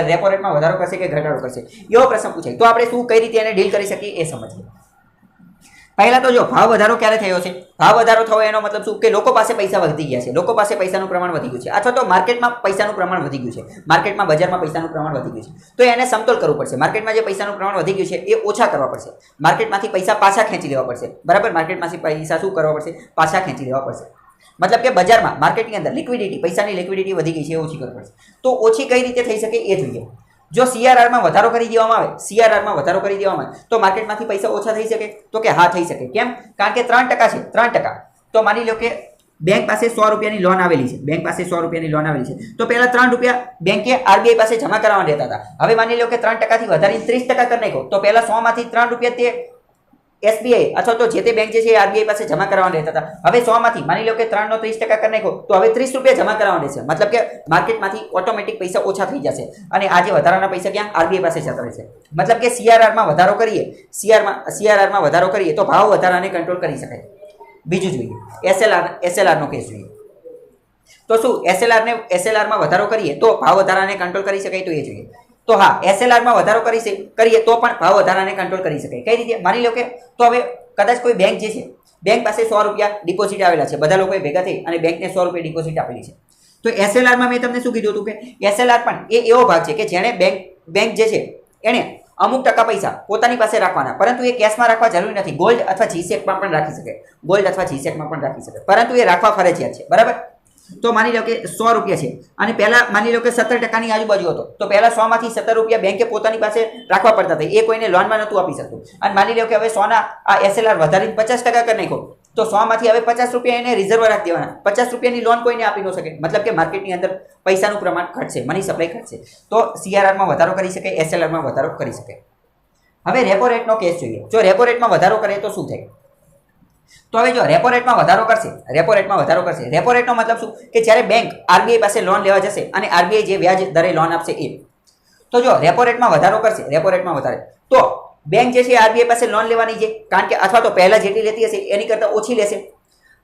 રેપો રેટમાં વધારો કરશે કે ઘટાડો કરશે? એવો પ્રશ્ન પૂછાય. તો આપણે શું કઈ રીતે એને ડીલ કરી શકીએ એ સમજીએ. પહેલા તો જો ભાવ વધારો ક્યારે થયો છે? ભાવ વધારો થયો એનો મતલબ શું? કે લોકો પાસે પૈસા વધી ગયા છે. લોકો પાસે પૈસાનું પ્રમાણ વધી ગયું છે, અથવા તો માર્કેટમાં પૈસાનું પ્રમાણ વધી ગયું છે. માર્કેટમાં બજારમાં પૈસાનું પ્રમાણ વધી ગયું છે. તો એને સમતોલ કરવું પડશે. માર્કેટમાં જે પૈસાનું પ્રમાણ વધી ગયું છે એ ઓછા કરવા પડશે. માર્કેટમાંથી પૈસા પાછા ખેંચી લેવા પડશે. બરાબર. માર્કેટમાંથી પૈસા શું કરવા પડશે? પાછા ખેંચી લેવા પડશે. મતલબ કે બજારમાં માર્કેટની અંદર લિક્વિડિટી, પૈસાની લિક્વિડિટી વધી ગઈ છે એ ઓછી કરવી પડશે. તો ઓછી કઈ રીતે થઈ શકે એ જોઈએ. જો સીઆરઆરમાં વધારો કરી દેવામાં આવે, તો માર્કેટમાંથી પૈસા ઓછા થઈ શકે? તો કે હા થઈ શકે. કેમ? કારણ કે 3% છે. 3%. તો માની લો કે બેંક પાસે 100 રૂપિયાની લોન આવેલી છે. તો પહેલા 3 રૂપિયા બેંકે આરબીઆઈ પાસે જમા કરાવવા દેતા હતા. હવે માની લો કે 3% થી વધારીને 30% કરી નાખો. તો પહેલા 100 માંથી 3 રૂપિયા તે એસબીઆઈ અથવા તો જે તે બેંક જે છે એ આરબીઆઈ પાસે જમા કરાવવા દેતા હતા. હવે 100 માંથી માની લો કે 3 નો 30% કરી નાખો તો હવે 30 રૂપિયા જમા કરાવવા દેશે. મતલબ કે માર્કેટમાંથી ઓટોમેટિક પૈસા ઓછા થઈ જશે અને આ જે વધારાના પૈસા ક્યાં? આરબીઆઈ પાસે જતા રહેશે. મતલબ કે સીઆરઆરમાં વધારો કરીએ તો ભાવ વધારાને કંટ્રોલ કરી શકાય. બીજું જોઈએ એસએલઆરનો કેસ જોઈએ. તો શું એસએલઆરમાં વધારો કરીએ તો ભાવ વધારાને કંટ્રોલ કરી શકાય? તો એ જોઈએ. તો હા, એસએલઆરમાં વધારો કરીએ તો પણ ભાવ વધારાને કંટ્રોલ કરી શકાય. કઈ રીતે? માની લો કે તો હવે કદાચ કોઈ બેંક જે છે, બેંક પાસે 100 રૂપિયા ડિપોઝિટ આવેલા છે. બધા લોકોએ ભેગા થઈ અને બેંકને 100 રૂપિયા ડિપોઝિટ આપેલી છે. તો એસએલઆરમાં મેં તમને શું કીધું હતું કે એસએલઆર પણ એ એવો ભાગ છે કે જેણે બેંક જે છે એણે અમુક ટકા પૈસા પોતાની પાસે રાખવાના, પરંતુ એ કેશમાં રાખવા જરૂરી નથી. ગોલ્ડ અથવા જીસેકમાં પણ રાખી શકે. પરંતુ એ રાખવા ફરજિયાત છે. બરાબર. તો માની લો કે 100 રૂપિયા છે અને પહેલા માની લો કે 17%ની આજુબાજુ હતો. તો પહેલા 100 માંથી 17 રૂપિયા બેંકે પોતાની પાસે રાખવા પડતા હતા. એ કોઈને લોનમાં નહોતું આપી શકતું. અને માની લો કે હવે 100 ના આ એસએલઆર વધારીને 50% કરી નાખો તો 100 માંથી હવે 50 રૂપિયા એને રિઝર્વ રાખી દેવાના. 50 રૂપિયાની લોન કોઈને આપી ન શકે. મતલબ કે માર્કેટની અંદર પૈસાનું પ્રમાણ ઘટશે, મની સપ્લાય ઘટશે. તો સીઆરઆરમાં વધારો કરી શકે, એસએલઆરમાં વધારો કરી શકે. હવે રેપો રેટનો કેસ જોઈએ. જો રેપો રેટમાં વધારો કરે તો શું થાય? તો હવે જો રેપો રેટમાં વધારો કરશે, રેપો રેટમાં વધારો કરશે, રેપો રેટનો મતલબ શું કે જ્યારે બેંક આરબીઆઈ પાસે લોન લેવા જશે અને આરબીઆઈ જે વ્યાજ દરે લોન આપશે એ, તો જો રેપો રેટમાં વધારો કરશે, રેપો રેટમાં વધારે, તો બેંક જે છે આરબીઆઈ પાસે લોન લેવાની છે, કારણ કે અથવા તો પહેલા જેટલી લેતી હશે એની કરતાં ઓછી લેશે.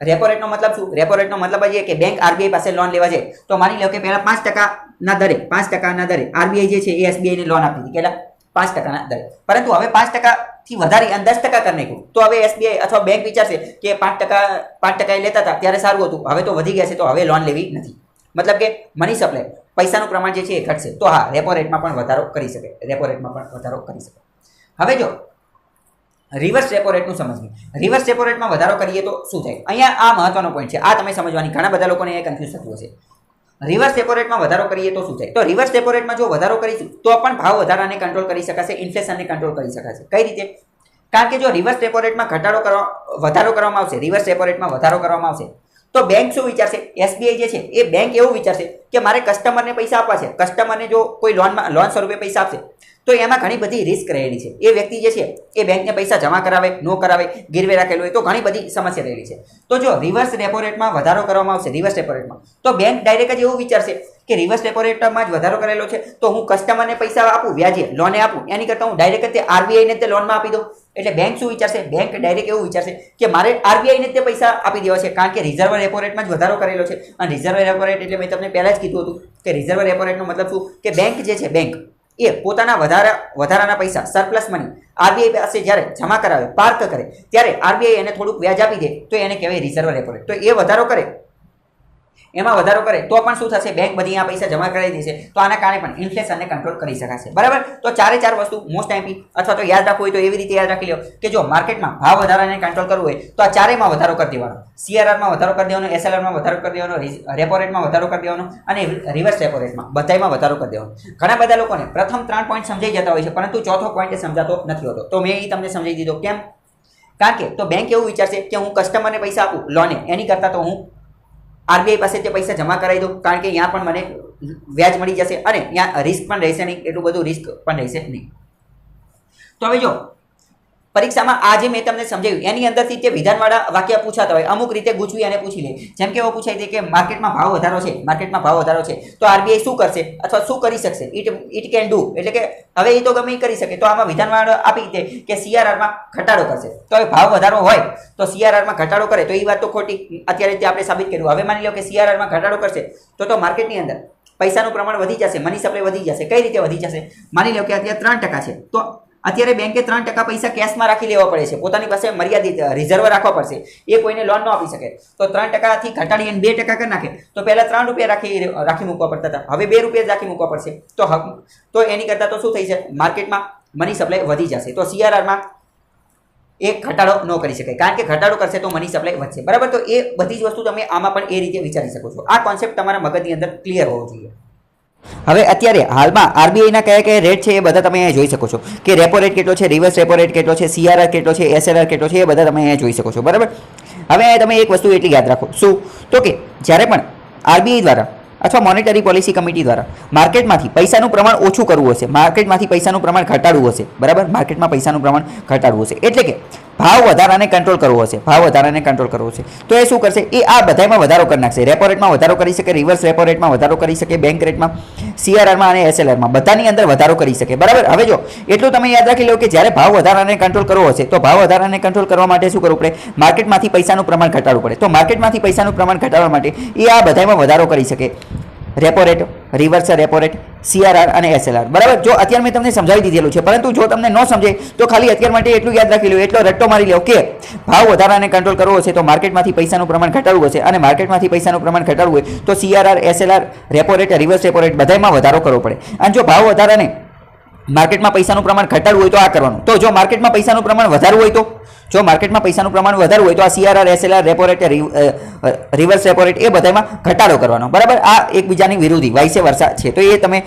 રેપો રેટનો મતલબ શું? રેપો રેટનો મતલબ જ એ કે બેંક આરબીઆઈ પાસે લોન લેવા જાય તો માની લો કે પહેલા 5%ના દરે, 5%ના દરે આરબીઆઈ જે છે એ એસબીઆઈને લોન આપી હતી, કેટલા? 5%ના દરે. પરંતુ હવે 5%થી વધારી અને 10% કરી નાખ્યું તો હવે એસબીઆઈ અથવા બેંક વિચારશે કે 5% લેતા હતા ત્યારે સારું હતું, હવે તો વધી ગયા છે તો હવે લોન લેવી નથી. મતલબ કે મની સપ્લાય, પૈસાનું પ્રમાણ જે છે એ ઘટશે. તો હા, રેપો રેટમાં પણ વધારો કરી શકે, રેપો રેટમાં પણ વધારો કરી શકે. હવે જો રિવર્સ રેપો રેટનું સમજવું, રિવર્સ રેપો રેટમાં વધારો કરીએ તો શું થાય? અહીંયા આ મહત્વનો પોઈન્ટ છે, આ તમે સમજવાની. ઘણા બધા લોકોને એ કન્ફ્યુઝ થતું હશે. રિવર્સ રેપો રેટમાં વધારો કરીએ તો શું થાય? તો રિવર્સ રેપો રેટમાં જો વધારો કરીશું તો પણ ભાવ વધારાને કંટ્રોલ કરી શકાશે, ઇન્ફ્લેશનને કંટ્રોલ કરી શકાશે. કઈ રીતે? કારણ કે જો રિવર્સ રેપો રેટમાં વધારો કરવામાં આવશે, રિવર્સ રેપો રેટમાં વધારો કરવામાં આવશે તો બેંક શું વિચારશે? એસબીઆઈ જે છે એ બેંક એવું વિચારશે કે મારે કસ્ટમરને પૈસા આપવા છે, કસ્ટમરને જો કોઈ લોન સ્વરૂપે પૈસા આપશે તો એમાં ઘણી બધી રિસ્ક રહેલી છે. એ વ્યક્તિ જે છે એ બેંકને પૈસા જમા કરાવે, ન કરાવે, ગીરવે રાખેલું હોય તો ઘણી બધી સમસ્યા રહેલી છે. તો જો રિવર્સ રેપો રેટમાં વધારો કરવામાં આવશે, રિવર્સ રેપો રેટમાં, તો બેંક ડાયરેક્ટ જ એવું વિચારશે કે રિવર્સ રેપો રેટમાં જ વધારો કરેલો છે તો હું કસ્ટમરને પૈસા આપું, વ્યાજે લોને આપું, એની કરતાં હું ડાયરેક્ટ તે આરબીઆઈને તે લોનમાં આપી દઉં. એટલે બેંક શું વિચારશે? બેંક ડાયરેક્ટ એવું વિચારશે કે મારે આરબીઆઈને તે પૈસા આપી દેવા છે, કારણ કે રિઝર્વ રેપો રેટમાં જ વધારો કરેલો છે. અને રિઝર્વ રેપો રેટ એટલે મેં તમને પહેલા જ કીધું હતું કે રિઝર્વ રેપો રેટનો મતલબ શું કે બેંક જે છે, બેંક એ પોતાના વધારાના પૈસા, સરપ્લસ મની આરબીઆઈ પાસે જ્યારે જમા કરાવે, પાર્ક કરે, ત્યારે આરબીઆઈ એને થોડુંક વ્યાજ આપી દે તો એને કહેવાય રિઝર્વ રેપો રેટ. તો એ વધારો કરે, એમાં વધારો કરે તો પણ શું થશે? બેંક બધી આ પૈસા જમા કરાવી દેશે તો આના કારણે પણ ઇન્ફ્લેશનને કંટ્રોલ કરી શકાશે. બરાબર? તો ચારે ચાર વસ્તુ મોસ્ટ આઈમ્પી અથવા તો યાદ રાખવું હોય તો એવી રીતે યાદ રાખી લો કે જો માર્કેટમાં ભાવ વધારાને કંટ્રોલ કરવું હોય તો આ ચારેયમાં વધારો કરી દેવાનો. સીઆરઆરમાં વધારો કરી દેવાનો, એસએલઆરમાં વધારો કરી દેવાનો, રેપો રેટમાં વધારો કરી દેવાનો અને રિવર્સ રેપો રેટમાં બધામાં વધારો કરી દેવાનો. ઘણા બધા લોકોને પ્રથમ 3 પોઈન્ટ સમજાઈ જતા હોય છે પરંતુ ચોથો પોઈન્ટ સમજાતો નથી હોતો. તો મેં એ તમને સમજાવી દીધો. કેમ? કારણ કે તો બેંક એવું વિચારશે કે હું કસ્ટમરને પૈસા આપું લોને, એની કરતાં તો હું આરબીઆઈ પાસે તે પૈસા જમા કરાવી દઉં, કારણ કે ત્યાં પણ મને વ્યાજ મળી જશે અને ત્યાં રિસ્ક પણ રહેશે નહીં, એટલું બધું રિસ્ક પણ રહેશે નહીં. તો હવે જો પરીક્ષામાં આ જે મેં તમને સમજાવ્યું એની અંદરથી તે વિધાનવાળા વાક્ય પૂછાતા હોય, અમુક રીતે ગૂંચવી અને પૂછી લે. જેમ કે એવો પૂછાય છે કે માર્કેટમાં ભાવ વધારો છે, માર્કેટમાં ભાવ વધારો છે તો આરબીઆઈ શું કરશે અથવા શું કરી શકશે? ઇટ કેન ડુ, એટલે કે હવે એ તો ગમે એ કરી શકે. તો આમાં વિધાનવાળા આપી દે કે સીઆરઆરમાં ઘટાડો કરશે. તો હવે ભાવ વધારો હોય તો સીઆરઆરમાં ઘટાડો કરે તો એ વાત તો ખોટી, અત્યારે તે આપણે સાબિત કર્યું. હવે માની લો કે સીઆરઆરમાં ઘટાડો કરશે તો માર્કેટની અંદર પૈસાનું પ્રમાણ વધી જશે, મની સપ્લાય વધી જશે. કઈ રીતે વધી જશે? માની લો કે અત્યારે 3% છે તો અત્યારે બેંકે 3% પૈસા કેશમાં રાખી લેવા પડે છે, પોતાની પાસે મર્યાદિત રિઝર્વ રાખવા પડશે, એ કોઈને લોન ન આપી શકે. તો 3%થી ઘટાડી અને 2% કરી નાખે તો પહેલા ₹3 રાખી મૂકવા પડતા હતા, હવે ₹2 રાખી મૂકવા પડશે. તો એની કરતાં તો શું થઈ છે? માર્કેટમાં મની સપ્લાય વધી જશે. તો સીઆરઆરમાં એ ઘટાડો ન કરી શકાય, કારણ કે ઘટાડો કરશે તો મની સપ્લાય વધશે. બરાબર? તો એ બધી જ વસ્તુ તમે આમાં પણ એ રીતે વિચારી શકો છો. આ કોન્સેપ્ટ તમારા મગજની અંદર ક્લિયર હોવો જોઈએ. હવે અત્યારે હાલમાં આરબીઆઈના કયા કયા રેટ છે એ બધા તમે અહીંયા જોઈ શકો છો કે રેપો રેટ કેટલો છે, રિવર્સ રેપો રેટ કેટલો છે, સીઆરઆર કેટલો છે, એસએલઆર કેટલો છે, એ બધા તમે અહીંયા જોઈ શકો છો. બરાબર? હવે તમે એક વસ્તુ એટલી યાદ રાખો, શું? તો કે જ્યારે પણ આરબીઆઈ દ્વારા અથવા મોનેટરી પોલિસી કમિટી દ્વારા માર્કેટમાંથી પૈસાનું પ્રમાણ ઓછું કરવું હશે, માર્કેટમાંથી પૈસાનું પ્રમાણ ઘટાડવું હશે. બરાબર? માર્કેટમાં પૈસાનું પ્રમાણ ઘટાડવું હશે એટલે કે ભાવ વધારાને કંટ્રોલ કરવો હશે, ભાવ વધારાને કંટ્રોલ કરવો છે તો એ શું કરશે? એ આ બધામાં વધારો કરી નાખશે. રેપો રેટમાં વધારો કરી શકે, રિવર્સ રેપો રેટમાં વધારો કરી શકે, બેંક રેટમાં, સીઆરઆરમાં અને એસએલઆરમાં બધાની અંદર વધારો કરી શકે. બરાબર? હવે જો એટલું તમે યાદ રાખી લો કે જ્યારે ભાવ વધારાને કંટ્રોલ કરવો હશે તો ભાવ વધારાને કંટ્રોલ કરવા માટે શું કરવું પડે? માર્કેટમાંથી પૈસાનું પ્રમાણ ઘટાડવું પડે. તો માર્કેટમાંથી પૈસાનું પ્રમાણ ઘટાડવા માટે એ આ બધામાં વધારો કરી શકે. Repo rate, reverse repo rate, CRR અને એસએલઆર. બરાબર? જો અત્યારે મેં તમને સમજાવી દીધેલું છે પરંતુ જો તમને ન સમજે તો ખાલી અત્યાર માટે એટલું યાદ રાખી લો, એટલો રટ્ટો મારી લો કે ભાવ વધારાને કંટ્રોલ કરવો હશે તો માર્કેટમાંથી પૈસાનું પ્રમાણ ઘટાડવું હશે અને માર્કેટમાંથી પૈસાનું પ્રમાણ ઘટાડવું હોય તો CRR, SLR, repo rate, reverse repo rate બધામાં વધારો કરવો પડે. અને જો ભાવ વધારાને માર્કેટમાં પૈસાનું પ્રમાણ ઘટાડવું હોય તો આ કરવાનું. તો જો માર્કેટમાં પૈસાનું પ્રમાણ વધારવું હોય તો આ CRR, SLR, repo rate, reverse repo rate એ બધામાં ઘટાડો કરવાનો. બરાબર? આ એકબીજાની વિરોધી વાઇસે વર્સા છે. તો એ તમે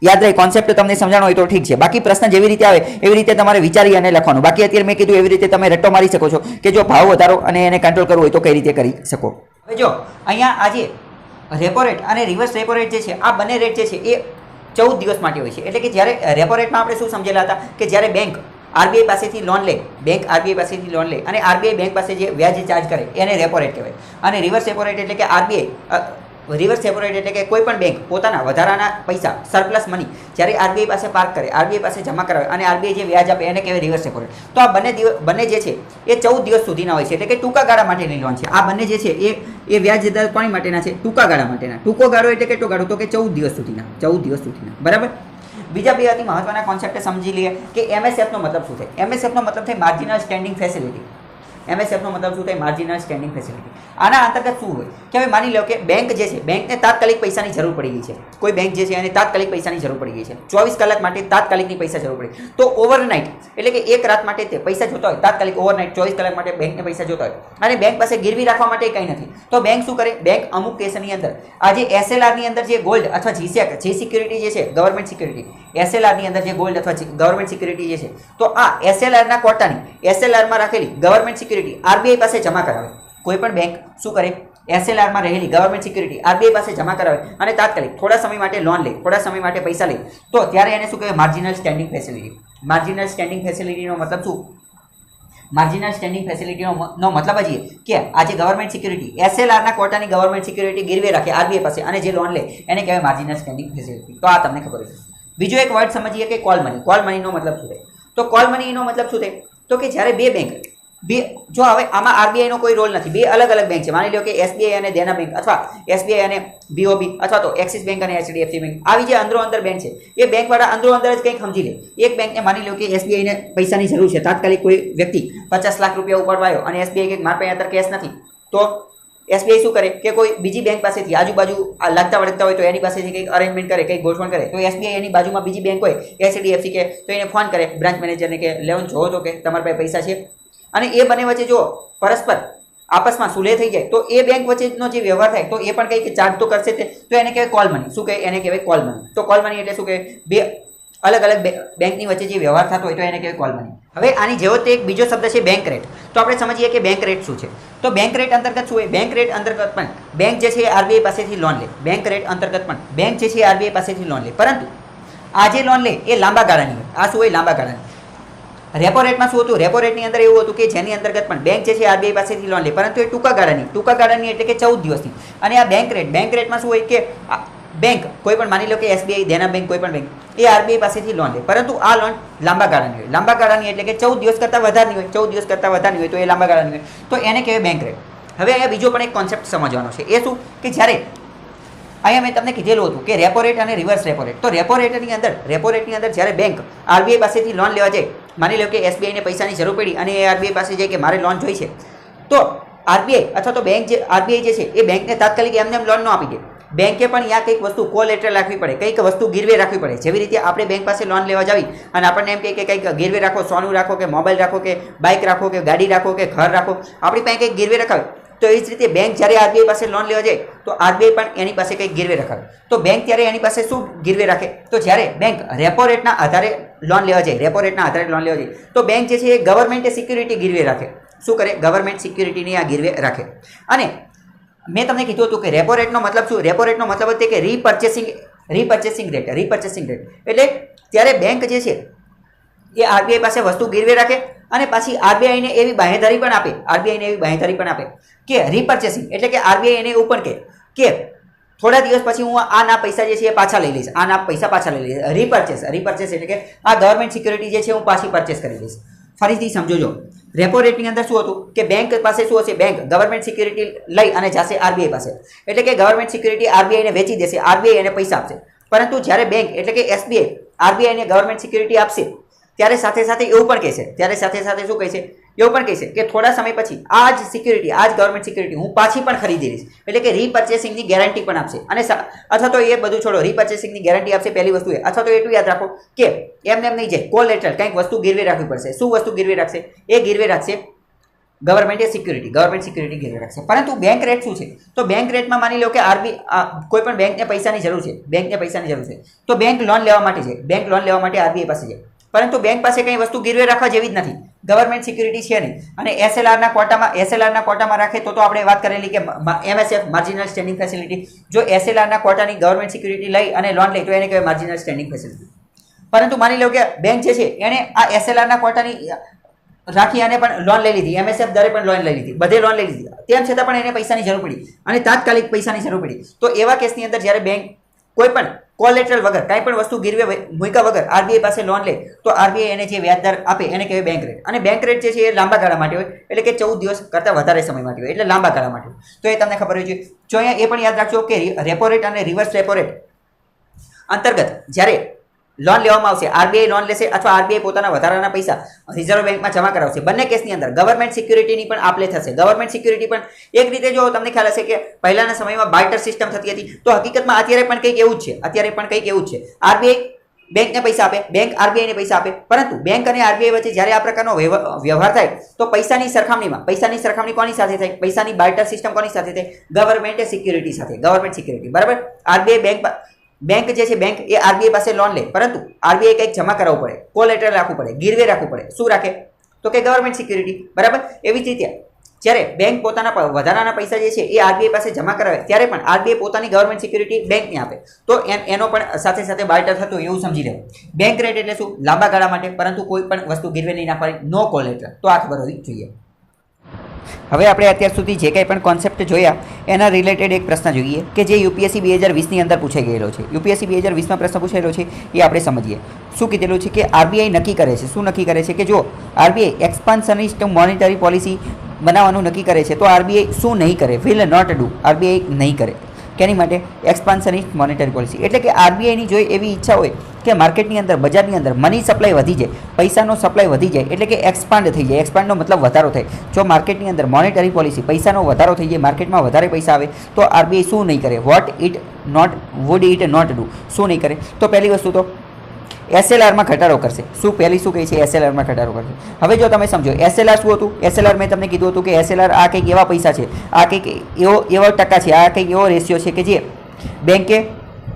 યાદ રહે, કોન્સેપ્ટ તમને સમજાણો હોય તો ઠીક છે. બાકી પ્રશ્ન જેવી રીતે આવે એવી રીતે તમારે વિચારી અને લખવાનું. બાકી અત્યારે મેં કીધું એવી રીતે તમે રટ્ટો મારી શકો છો કે જો ભાવ વધારો અને એને કંટ્રોલ કરવો હોય તો કઈ રીતે કરી શકો. હવે જો અહીંયા આજે રેપો રેટ અને રિવર્સ રેપો રેટ જે છે આ બંને રેટ જે છે એ 14 દિવસ માટે હોય છે. એટલે કે જ્યારે રેપો રેટમાં આપણે શું સમજેલા હતા કે જ્યારે બેંક આરબીઆઈ પાસેથી લોન લે, બેંક આરબીઆઈ પાસેથી લોન લે અને આરબીઆઈ બેંક પાસે જે વ્યાજ ચાર્જ કરે એને રેપો રેટ કહેવાય. અને રિવર્સ રેપો રેટ એટલે કે આરબીઆઈ રિવર્સ રેપો રેટ એટલે કે કોઈ પણ બેંક પોતાના વધારાના પૈસા સરપ્લસ મની જ્યારે આરબીઆઈ પાસે પાર્ક કરે, આરબીઆઈ પાસે જમા કરાવે અને આરબીઆઈ જે વ્યાજ આપે એને કહેવાય રિવર્સ રેપો રેટ. તો આ બંને જે છે એ 14 દિવસ સુધીના હોય છે, એટલે કે ટૂંકા ગાળા માટેની લોન છે. આ બંને જે છે એ વ્યાજ દર કોની માટેના છે? ટૂંકા ગાળા માટેના. ટૂંકો ગાળો એટલે કેટલો ગાળો? તો કે 14 દિવસ સુધીના. 14 દિવસ સુધીના, બરાબર. બીજા બે અતિ મહત્વના કોન્સેપ્ટ સમજી લઈએ કે એમએસએફનો મતલબ શું થાય. એમએસએફનો મતલબ થાય માર્જિનલ સ્ટેન્ડિંગ ફેસિલિટી. એમએસએફનો મતલબ શું થાય? Marginal standing facility. આના અંતર્ગત શું હોય કે હવે માની લો કે બેંક જે છે, બેંકને તાત્કાલિક પૈસાની જરૂર પડી ગઈ છે. કોઈ બેંક જે છે એને તાત્કાલિક પૈસાની જરૂર પડી ગઈ છે, 24 કલાક માટે તાત્કાલિકની પૈસા જરૂર પડી. તો ઓવરનાઇટ એટલે કે એક રાત માટે તે પૈસા જોતા હોય, તાત્કાલિક ઓવરનાઇટ 24 કલાક માટે બેંકને પૈસા જોતા હોય અને બેંક પાસે ગીરવી રાખવા માટે કંઈ નથી. તો બેંક શું કરે? બેંક અમુક કેસની અંદર આજે એસએલઆરની અંદર જે ગોલ્ડ અથવા જીસેક જે સિક્યુરિટી જે છે ગવર્મેન્ટ સિક્યુરિટી, એસએલઆરની અંદર જે ગોલ્ડ અથવા ગવર્મેન્ટ સિક્યુરિટી જે છે, તો આ એસએલઆરના કોટાની એસએલઆરમાં રાખેલી ગવર્મેન્ટ સિક્યુરિટી આરબીઆઈ પાસે જમા કરાવે. કોઈ પણ બેંક શું કરે? એસએલઆરમાં રહેલી ગવર્મેન્ટ સિક્યુરિટી આરબીઆઈ પાસે જમા કરાવે અને તાત્કાલિક થોડા સમય માટે લોન લે, થોડા સમય માટે પૈસા લે, તો ત્યારે એને શું કહેવાય? Marginal standing facility. Marginal standing ફેસિલિટીનો મતલબ શું? માર્જિનલ સ્ટેન્ડિંગ ફેસિલિટીનો મતલબ જ એ કે આજે ગવર્મેન્ટ સિક્યુરિટી એસએલઆરના કોટાની ગવર્મેન્ટ સિક્યુરિટી ગીરવે રાખે આરબીઆઈ પાસે અને જે લોન લે એને કહેવાય માર્જિનલ સ્ટેન્ડિંગ ફેસિલિટી. તો આ તમને ખબર છે. બીજો એક વર્ડ સમજીએ કે કોલ મની. કોલ મનીનો મતલબ શું થાય? તો કોલ મનીનો મતલબ શું થાય? તો કે જ્યારે બે બેંક જો હવે આમાં આરબીઆઈનો કોઈ રોલ નથી, બે અલગ અલગ બેંક છે. માની લો કે એસબીઆઈ અને દેના બેંક અથવા એસબીઆઈ અને બીઓબી અથવા તો એક્સિસ બેંક અને એચડીએફસી બેંક, આવી જે અંદરો અંદર બેંક છે એ બેંકવાળા અંદરો અંદર જ કંઈક સમજી લે. એક બેંકને માની લો કે એસબીઆઈને પૈસાની જરૂર છે, તાત્કાલિક કોઈ વ્યક્તિ 50 લાખ રૂપિયા ઉપાડવા આવ્યો અને એસબીઆઈ કે મારા પાસે અત્યારે કેશ નથી, તો એસબીઆઈ શું કરે કે કોઈ બીજી બેંક પાસેથી આજુબાજુ લાગતા વળગતા હોય તો એની પાસેથી કંઈક અરેન્જમેન્ટ કરે, કંઈક ગોઠવણ કરે. તો એસબીઆઈ એની બાજુમાં બીજી બેંક હોય એચડીએફસી કે, તો એને ફોન કરે બ્રાન્ચ મેનેજરને કે લેવન જોવો તો કે તમારા પાસે પૈસા છે. અને એ બંને વચ્ચે જો પરસ્પર આપસમાં સુલે થઈ જાય તો એ બેંક વચ્ચેનો જે વ્યવહાર થાય તો એ પણ કંઈક ચાર્જ તો કરશે તે, તો એને કહેવાય કોલ મની. શું કહે? એને કહેવાય કોલ મની. તો કોલ મની એટલે શું કહે? બે અલગ અલગ બેંકની વચ્ચે જે વ્યવહાર થતો હોય તો એને કહેવાય કોલ મની. હવે આની જેવો તે એક બીજો શબ્દ છે બેંક રેટ. તો આપણે સમજીએ કે બેંક રેટ શું છે. તો બેંક રેટ અંતર્ગત શું હોય? બેંક રેટ અંતર્ગત પણ બેંક જે છે એ આરબીઆઈ પાસેથી લોન લે. બેંક રેટ અંતર્ગત પણ બેંક જે છે આરબીઆઈ પાસેથી લોન લે, પરંતુ આ જે લોન લે એ લાંબા ગાળાની હોય. આ શું હોય? લાંબા ગાળાની. રેપો રેટમાં શું હતું? રેપો રેટની અંદર એવું હતું કે જેની અંતર્ગત પણ બેંક જે છે આરબીઆઈ પાસેથી લોન લે, પરંતુ એ ટૂંકા ગાળાની એટલે કે 14 દિવસની. અને આ બેંક રેટમાં શું હોય કે બેંક કોઈ પણ માની લો કે એસબીઆઈ, દેના બેંક, કોઈ પણ બેંક એ આરબીઆઈ પાસેથી લોન લે, પરંતુ આ લોન લાંબા ગાળાની હોય. લાંબા ગાળાની એટલે કે 14 દિવસ કરતાં વધારની હોય. 14 દિવસ કરતાં વધારની હોય તો એ લાંબા ગાળાની હોય, તો એને કહેવાય બેંક રેટ. હવે અહીંયા બીજો પણ એક કોન્સેપ્ટ સમજવાનો છે. એ શું કે જ્યારે અહીંયા મેં તમને કીધેલું હતું કે રેપો રેટ અને રિવર્સ રેપો રેટ. તો રેપો રેટની અંદર જ્યારે બેંક આરબીઆઈ પાસેથી લોન લેવા જાય, માની લો કે એસબીઆઈને પૈસાની જરૂર પડી અને એ આરબીઆઈ પાસે જાય કે મારે લોન જોઈ છે, તો આરબીઆઈ અથવા તો બેંક જે આરબીઆઈ જે છે એ બેંકને તાત્કાલિક એમને એમ લોન ન આપી દે. બેંકે પણ ત્યાં કંઈક વસ્તુ કોલેટરલ રાખવી પડે, કંઈક વસ્તુ ગીરવે રાખવી પડે. જેવી રીતે આપણે બેંક પાસે લોન લેવા જાવી અને આપણને એમ કહે કે કંઈક ગીરવે રાખો, સોનું રાખો કે મોબાઈલ રાખો કે બાઇક રાખો કે ગાડી રાખો કે ઘર રાખો, આપણી પાસે કંઈક ગીરવે રખાવે. તો એ જ રીતે બેંક જ્યારે આરબીઆઈ પાસે લોન લેવા જાય તો આરબીઆઈ પણ એની પાસે કંઈક ગીરવે રખાવે. તો બેંક ત્યારે એની પાસે શું ગીરવે રાખે? તો જ્યારે બેંક રેપો રેટના આધારે લોન લેવા જાય, રેપો રેટના આધારે લોન લેવા જાય, તો બેંક જે છે એ ગવર્મેન્ટ સિક્યુરિટી ગીરવે રાખે. શું કરે? ગવર્મેન્ટ સિક્યુરિટીની આ ગીરવે રાખે. અને મેં તમને કીધું હતું કે રેપો રેટનો મતલબ શું? રેપો રેટનો મતલબ તે કે રીપર્ચેસિંગ રેટ એટલે ત્યારે બેંક જે છે એ આરબીઆઈ પાસે વસ્તુ ગીરવે રાખે અને પાછી આરબીઆઈને એવી બાંહેધરી પણ આપે કે રીપર્ચેસિંગ એટલે કે આરબીઆઈ એને એવું પણ કહે કે થોડા દિવસ પછી હું આના પૈસા જે છે એ પાછા લઈ લઈશ, આના પૈસા પાછા લઈ લઈશ. રીપર્ચેસ એટલે કે આ ગવર્મેન્ટ સિક્યુરિટી જે છે હું પાછી પરચેસ કરી લઈશ. ફરીથી સમજો. રેપો રેટની અંદર શું હતું કે બેંક પાસે શું હશે? બેંક ગવર્મેન્ટ સિક્યુરિટી લઈ અને જશે આરબીઆઈ પાસે, એટલે કે ગવર્મેન્ટ સિક્યુરિટી આરબીઆઈને વેચી દેશે, આરબીઆઈ એને પૈસા આપશે. પરંતુ જ્યારે બેંક એટલે કે એસબીઆઈ આરબીઆઈને ગવર્મેન્ટ સિક્યુરિટી આપશે ત્યારે સાથે સાથે એવું પણ કહેશે, શું કહેશે? એવું પણ કહેશે કે થોડા સમય પછી આ જ ગવર્મેન્ટ સિક્યુરિટી હું પાછી પણ ખરીદી લઈશ. એટલે કે રીપર્ચેસિંગની ગેરંટી પણ આપશે. અને અથવા તો એ બધું છોડો, રીપર્ચેસિંગની ગેરંટી આપશે પહેલી વસ્તુ એ. અથવા તો એટલું યાદ રાખો કે એમ નહીં જાય, કોલેટરલ કંઈક વસ્તુ ગીરવે રાખવી પડશે. શું વસ્તુ ગીરવે રાખશે? એ ગીરવે રાખશે ગવર્મેન્ટ સિક્યુરિટી ગીરવે રાખશે. પરંતુ બેંક રેટ શું છે? તો બેંક રેટમાં માની લો કે કોઈ પણ બેંકને પૈસાની જરૂર છે, તો બેંક લોન લેવા માટે આરબીઆઈ પાસે જાય, પરંતુ બેંક પાસે કંઈ વસ્તુ ગીરવે રાખવા જેવી જ નથી, ગવર્મેન્ટ સિક્યુરિટી છે નહીં. અને એસએલઆરના કોટામાં રાખે તો આપણે વાત કરેલી કે એમએસએફ માર્જિનલ સ્ટેન્ડિંગ ફેસિલિટી. જો એસએલઆરના કોટાની ગવર્મેન્ટ સિક્યુરિટી લઈ અને લોન લે તો એને કહેવાય માર્જિનલ સ્ટેન્ડિંગ ફેસિલિટી. પરંતુ માની લો કે બેંક જે છે એણે આ એસએલઆરના ક્વોટાની રાખી અને પણ લોન લઈ લીધી, એમએસએફ દરે પણ લોન લઈ લીધી, બધે લોન લઈ લીધી, તેમ છતાં પણ એને પૈસાની જરૂર પડી અને તાત્કાલિક પૈસાની જરૂર પડી. તો એવા કેસની અંદર જ્યારે બેંક કોઈ પણ કોલેટરલ વગર કાંઈ પણ વસ્તુ ગીરવે મૂક્યા વગર આરબીઆઈ પાસે લોન લે તો આરબીઆઈ એને જે વ્યાજદર આપે એને કહેવાય બેંક રેટ. અને બેંક રેટ જે છે એ લાંબા ગાળા માટે હોય, એટલે કે 14 દિવસ કરતાં વધારે સમય માટે હોય, એટલે લાંબા ગાળા માટે હોય. તો એ તમને ખબર હોય છે. જો અહીંયા એ પણ યાદ રાખજો કે રેપો રેટ અને રિવર્સ રેપો રેટ અંતર્ગત જ્યારે લોન લેવામાં આવશે, આરબીઆઈ લોન લેશે અથવા આરબીઆઈ પોતાના વધારાના પૈસા રિઝર્વ બેંકમાં જમા કરાવશે, બંને કેસની અંદર ગવર્મેન્ટ સિક્યુરિટીની પણ આપ લે થશે. ગવર્મેન્ટ સિક્યુરિટી પણ એક રીતે જો તમને ખ્યાલ હશે કે પહેલાના સમયમાં બાર્ટર સિસ્ટમ થતી હતી, તો હકીકતમાં અત્યારે પણ કંઈક એવું જ છે. આરબીઆઈ બેંકને પૈસા આપે, બેંક આરબીઆઈને પૈસા આપે, પરંતુ બેંક અને આરબીઆઈ વચ્ચે જ્યારે આ પ્રકારનો વ્યવહાર થાય તો પૈસાની સરખામણી કોની સાથે થાય? પૈસાની બાર્ટર સિસ્ટમ કોની સાથે થાય? ગવર્મેન્ટ સિક્યુરિટી સાથે, ગવર્મેન્ટ સિક્યુરિટી, બરાબર. આરબીઆઈ બેંક જે છે બેંક એ આરબીઆઈ પાસે લોન લે, પરંતુ આરબીઆઈ કંઈક જમા કરાવવું પડે, કોલેટરલ રાખવું પડે, ગીરવે રાખવું પડે. શું રાખે? તો કે ગવર્મેન્ટ સિક્યુરિટી, બરાબર. એવી જ રીતે જ્યારે બેંક પોતાના વધારાના પૈસા જે છે એ આરબીઆઈ પાસે જમા કરાવે ત્યારે પણ આરબીઆઈ પોતાની ગવર્મેન્ટ સિક્યુરિટી બેંકને આપે. તો એનો પણ સાથે સાથે બાર્ટર થતું એવું સમજી લેવું. બેંક રેટ એટલે શું? લાંબા ગાળા માટે, પરંતુ કોઈ પણ વસ્તુ ગીરવે નહીં નાખવાની, નો કોલેટર. તો આ ખબર હોવી જોઈએ. હવે આપણે અત્યાર સુધી જે કંઈ પણ કોન્સેપ્ટ જોયા એના રિલેટેડ એક પ્રશ્ન જોઈએ કે જે યુપીએસસી 2020ની અંદર પૂછાઈ ગયેલો છે. યુપીએસસી 2020માં પ્રશ્ન પૂછાયેલો છે એ આપણે સમજીએ. શું કીધેલું છે કે આરબીઆઈ નક્કી કરે છે, શું નક્કી કરે છે કે જો આરબીઆઈ એક્સપાન્શનિસ્ટ મોનેટરી પોલિસી બનાવવાનું નક્કી કરે છે તો આરબીઆઈ શું નહીં કરે? Will not do. આરબીઆઈ નહીં કરે. કેની માટે? એક્સપાન્શનિસ્ટ મોનેટરી પોલિસી. એટલે કે આરબીઆઈની જો એવી ઈચ્છા હોય કે માર્કેટની અંદર, બજારની અંદર મની સપ્લાય વધી જાય, પૈસાનો સપ્લાય વધી જાય, એટલે કે એક્સપાન્ડ થઈ જાય. એક્સપાન્ડનો મતલબ વધારો થાય. જો માર્કેટની અંદર મોનેટરી પોલિસી, પૈસાનો વધારો થઈ જાય, માર્કેટમાં વધારે પૈસા આવે તો આરબીઆઈ શું નહીં કરે? Would it not do. શું નહીં કરે? તો પહેલી વસ્તુ તો એસએલઆરમાં ઘટાડો કરશે. શું પહેલી શું કહે છે? એસએલઆરમાં ઘટાડો કરશે. હવે જો તમે સમજો એસએલઆર શું હતું? એસએલઆર મેં તમને કીધું હતું કે એસએલઆર આ કંઈક એવા પૈસા છે, આ કંઈક એવો ટકા છે, આ કંઈક એવો રેશિયો છે કે જે બેંકે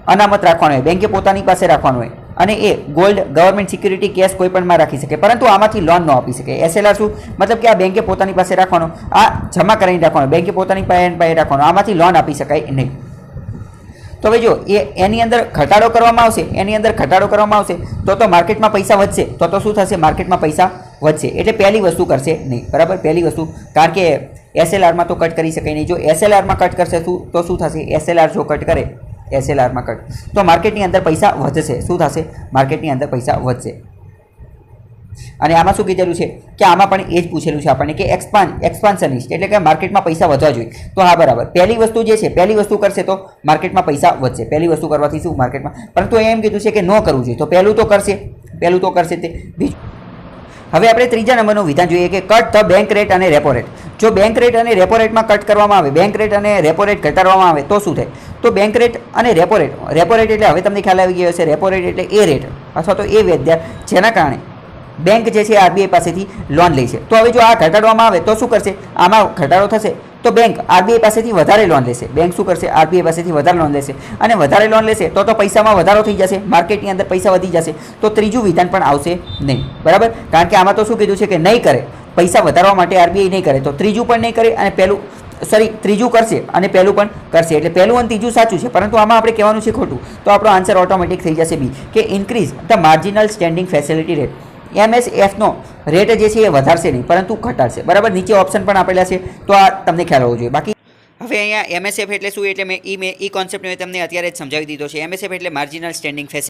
અનામત રાખવાનો હોય, બેંકે પોતાની પાસે રાખવાનો હોય, અને એ ગોલ્ડ, ગવર્મેન્ટ સિક્યુરિટી, કેશ કોઈ પણમાં રાખી શકે, પરંતુ આમાંથી લોન ન આપી શકે. એસએલઆર શું? મતલબ કે આ બેંકે પોતાની પાસે રાખવાનો, આ જમા કરીને રાખવાનો, બેંકે પોતાની પાસે રાખવાનો, આમાંથી લોન આપી શકાય નહીં. તો હવે જો એની અંદર ઘટાડો કરવામાં આવશે, તો માર્કેટમાં પૈસા વધશે, તો શું થશે? માર્કેટમાં પૈસા વધશે, એટલે પહેલી વસ્તુ કરશે નહીં, બરાબર. પહેલી વસ્તુ, કારણ કે એસએલઆરમાં તો કટ કરી શકાય નહીં. જો એસએલઆરમાં કટ કરશે તો શું થશે? એસએલઆર જો કટ કરે, એસએલઆરમાં કટ, તો માર્કેટની અંદર પૈસા વધશે. શું થશે? માર્કેટની અંદર પૈસા વધશે. અને આમાં શું કીધેલું છે કે આમાં પણ એ જ પૂછેલું છે આપણને કે એક્સપાન્શનિસ્ટ એટલે કે માર્કેટમાં પૈસા વધવા જોઈએ. તો હા, બરાબર. પહેલી વસ્તુ જે છે, પહેલી વસ્તુ કરશે તો માર્કેટમાં પૈસા વધશે. પહેલી વસ્તુ કરવાથી શું? માર્કેટમાં. પરંતુ એમ કીધું છે કે ન કરવું જોઈએ. તો પહેલું તો કરશે તે. બીજું, હવે આપણે ત્રીજા નંબરનું વિધાન જોઈએ કે કટ ધ બેંક રેટ અને રેપો રેટ. જો બેંક રેટ અને રેપો રેટમાં કટ કરવામાં આવે, બેંક રેટ અને રેપો રેટ ઘટાડવામાં આવે તો શું થાય? તો બેંક રેટ અને રેપો રેટ એટલે હવે તમને ખ્યાલ આવી ગયો હશે, રેપો રેટ એટલે એ રેટ અથવા તો એ વ્યાજદર જેના કારણે બેંક જે છે આરબીઆઈ પાસેથી લોન લે છે. તો હવે જો આ ઘટાડવામાં આવે તો શું કરશે? આમાં ઘટાડો થશે તો બેંક આરબીઆઈ પાસેથી વધારે લોન લેશે. બેંક શું કરશે? આરબીઆઈ પાસેથી વધારે લોન લેશે, અને વધારે લોન લેશે તો પૈસામાં વધારો થઈ જશે, માર્કેટની અંદર પૈસા વધી જશે. તો ત્રીજું વિધાન પણ આવશે નહીં, બરાબર. કારણ કે આમાં તો શું કીધું છે કે નહીં કરે, પૈસા વધારવા માટે આરબીઆઈ નહીં કરે, તો ત્રીજું પણ નહીં કરે, અને ત્રીજું કરશે અને પહેલું પણ કરશે. એટલે પહેલું અને ત્રીજું સાચું છે, પરંતુ આમાં આપણે કહેવાનું છે ખોટું. તો આપણો આન્સર ઓટોમેટિક થઈ જશે બી, કે increase the marginal standing facility rate. એમએસએફનો રેટ જે છે એ વધારશે નહીં, પરંતુ ઘટાડશે, બરાબર. નીચે ઓપ્શન પણ આપેલા છે, તો આ તમને ખ્યાલ હોવો જોઈએ. બાકી હવે અહીંયા એમએસએફ એટલે શું? એટલે મેં કોન્સેપ્ટ મેં તમને અત્યારે જ સમજાવી દીધો છે. એમએસએફ એટલે માર્જિનલ સ્ટેન્ડિંગ ફેસિલિટી.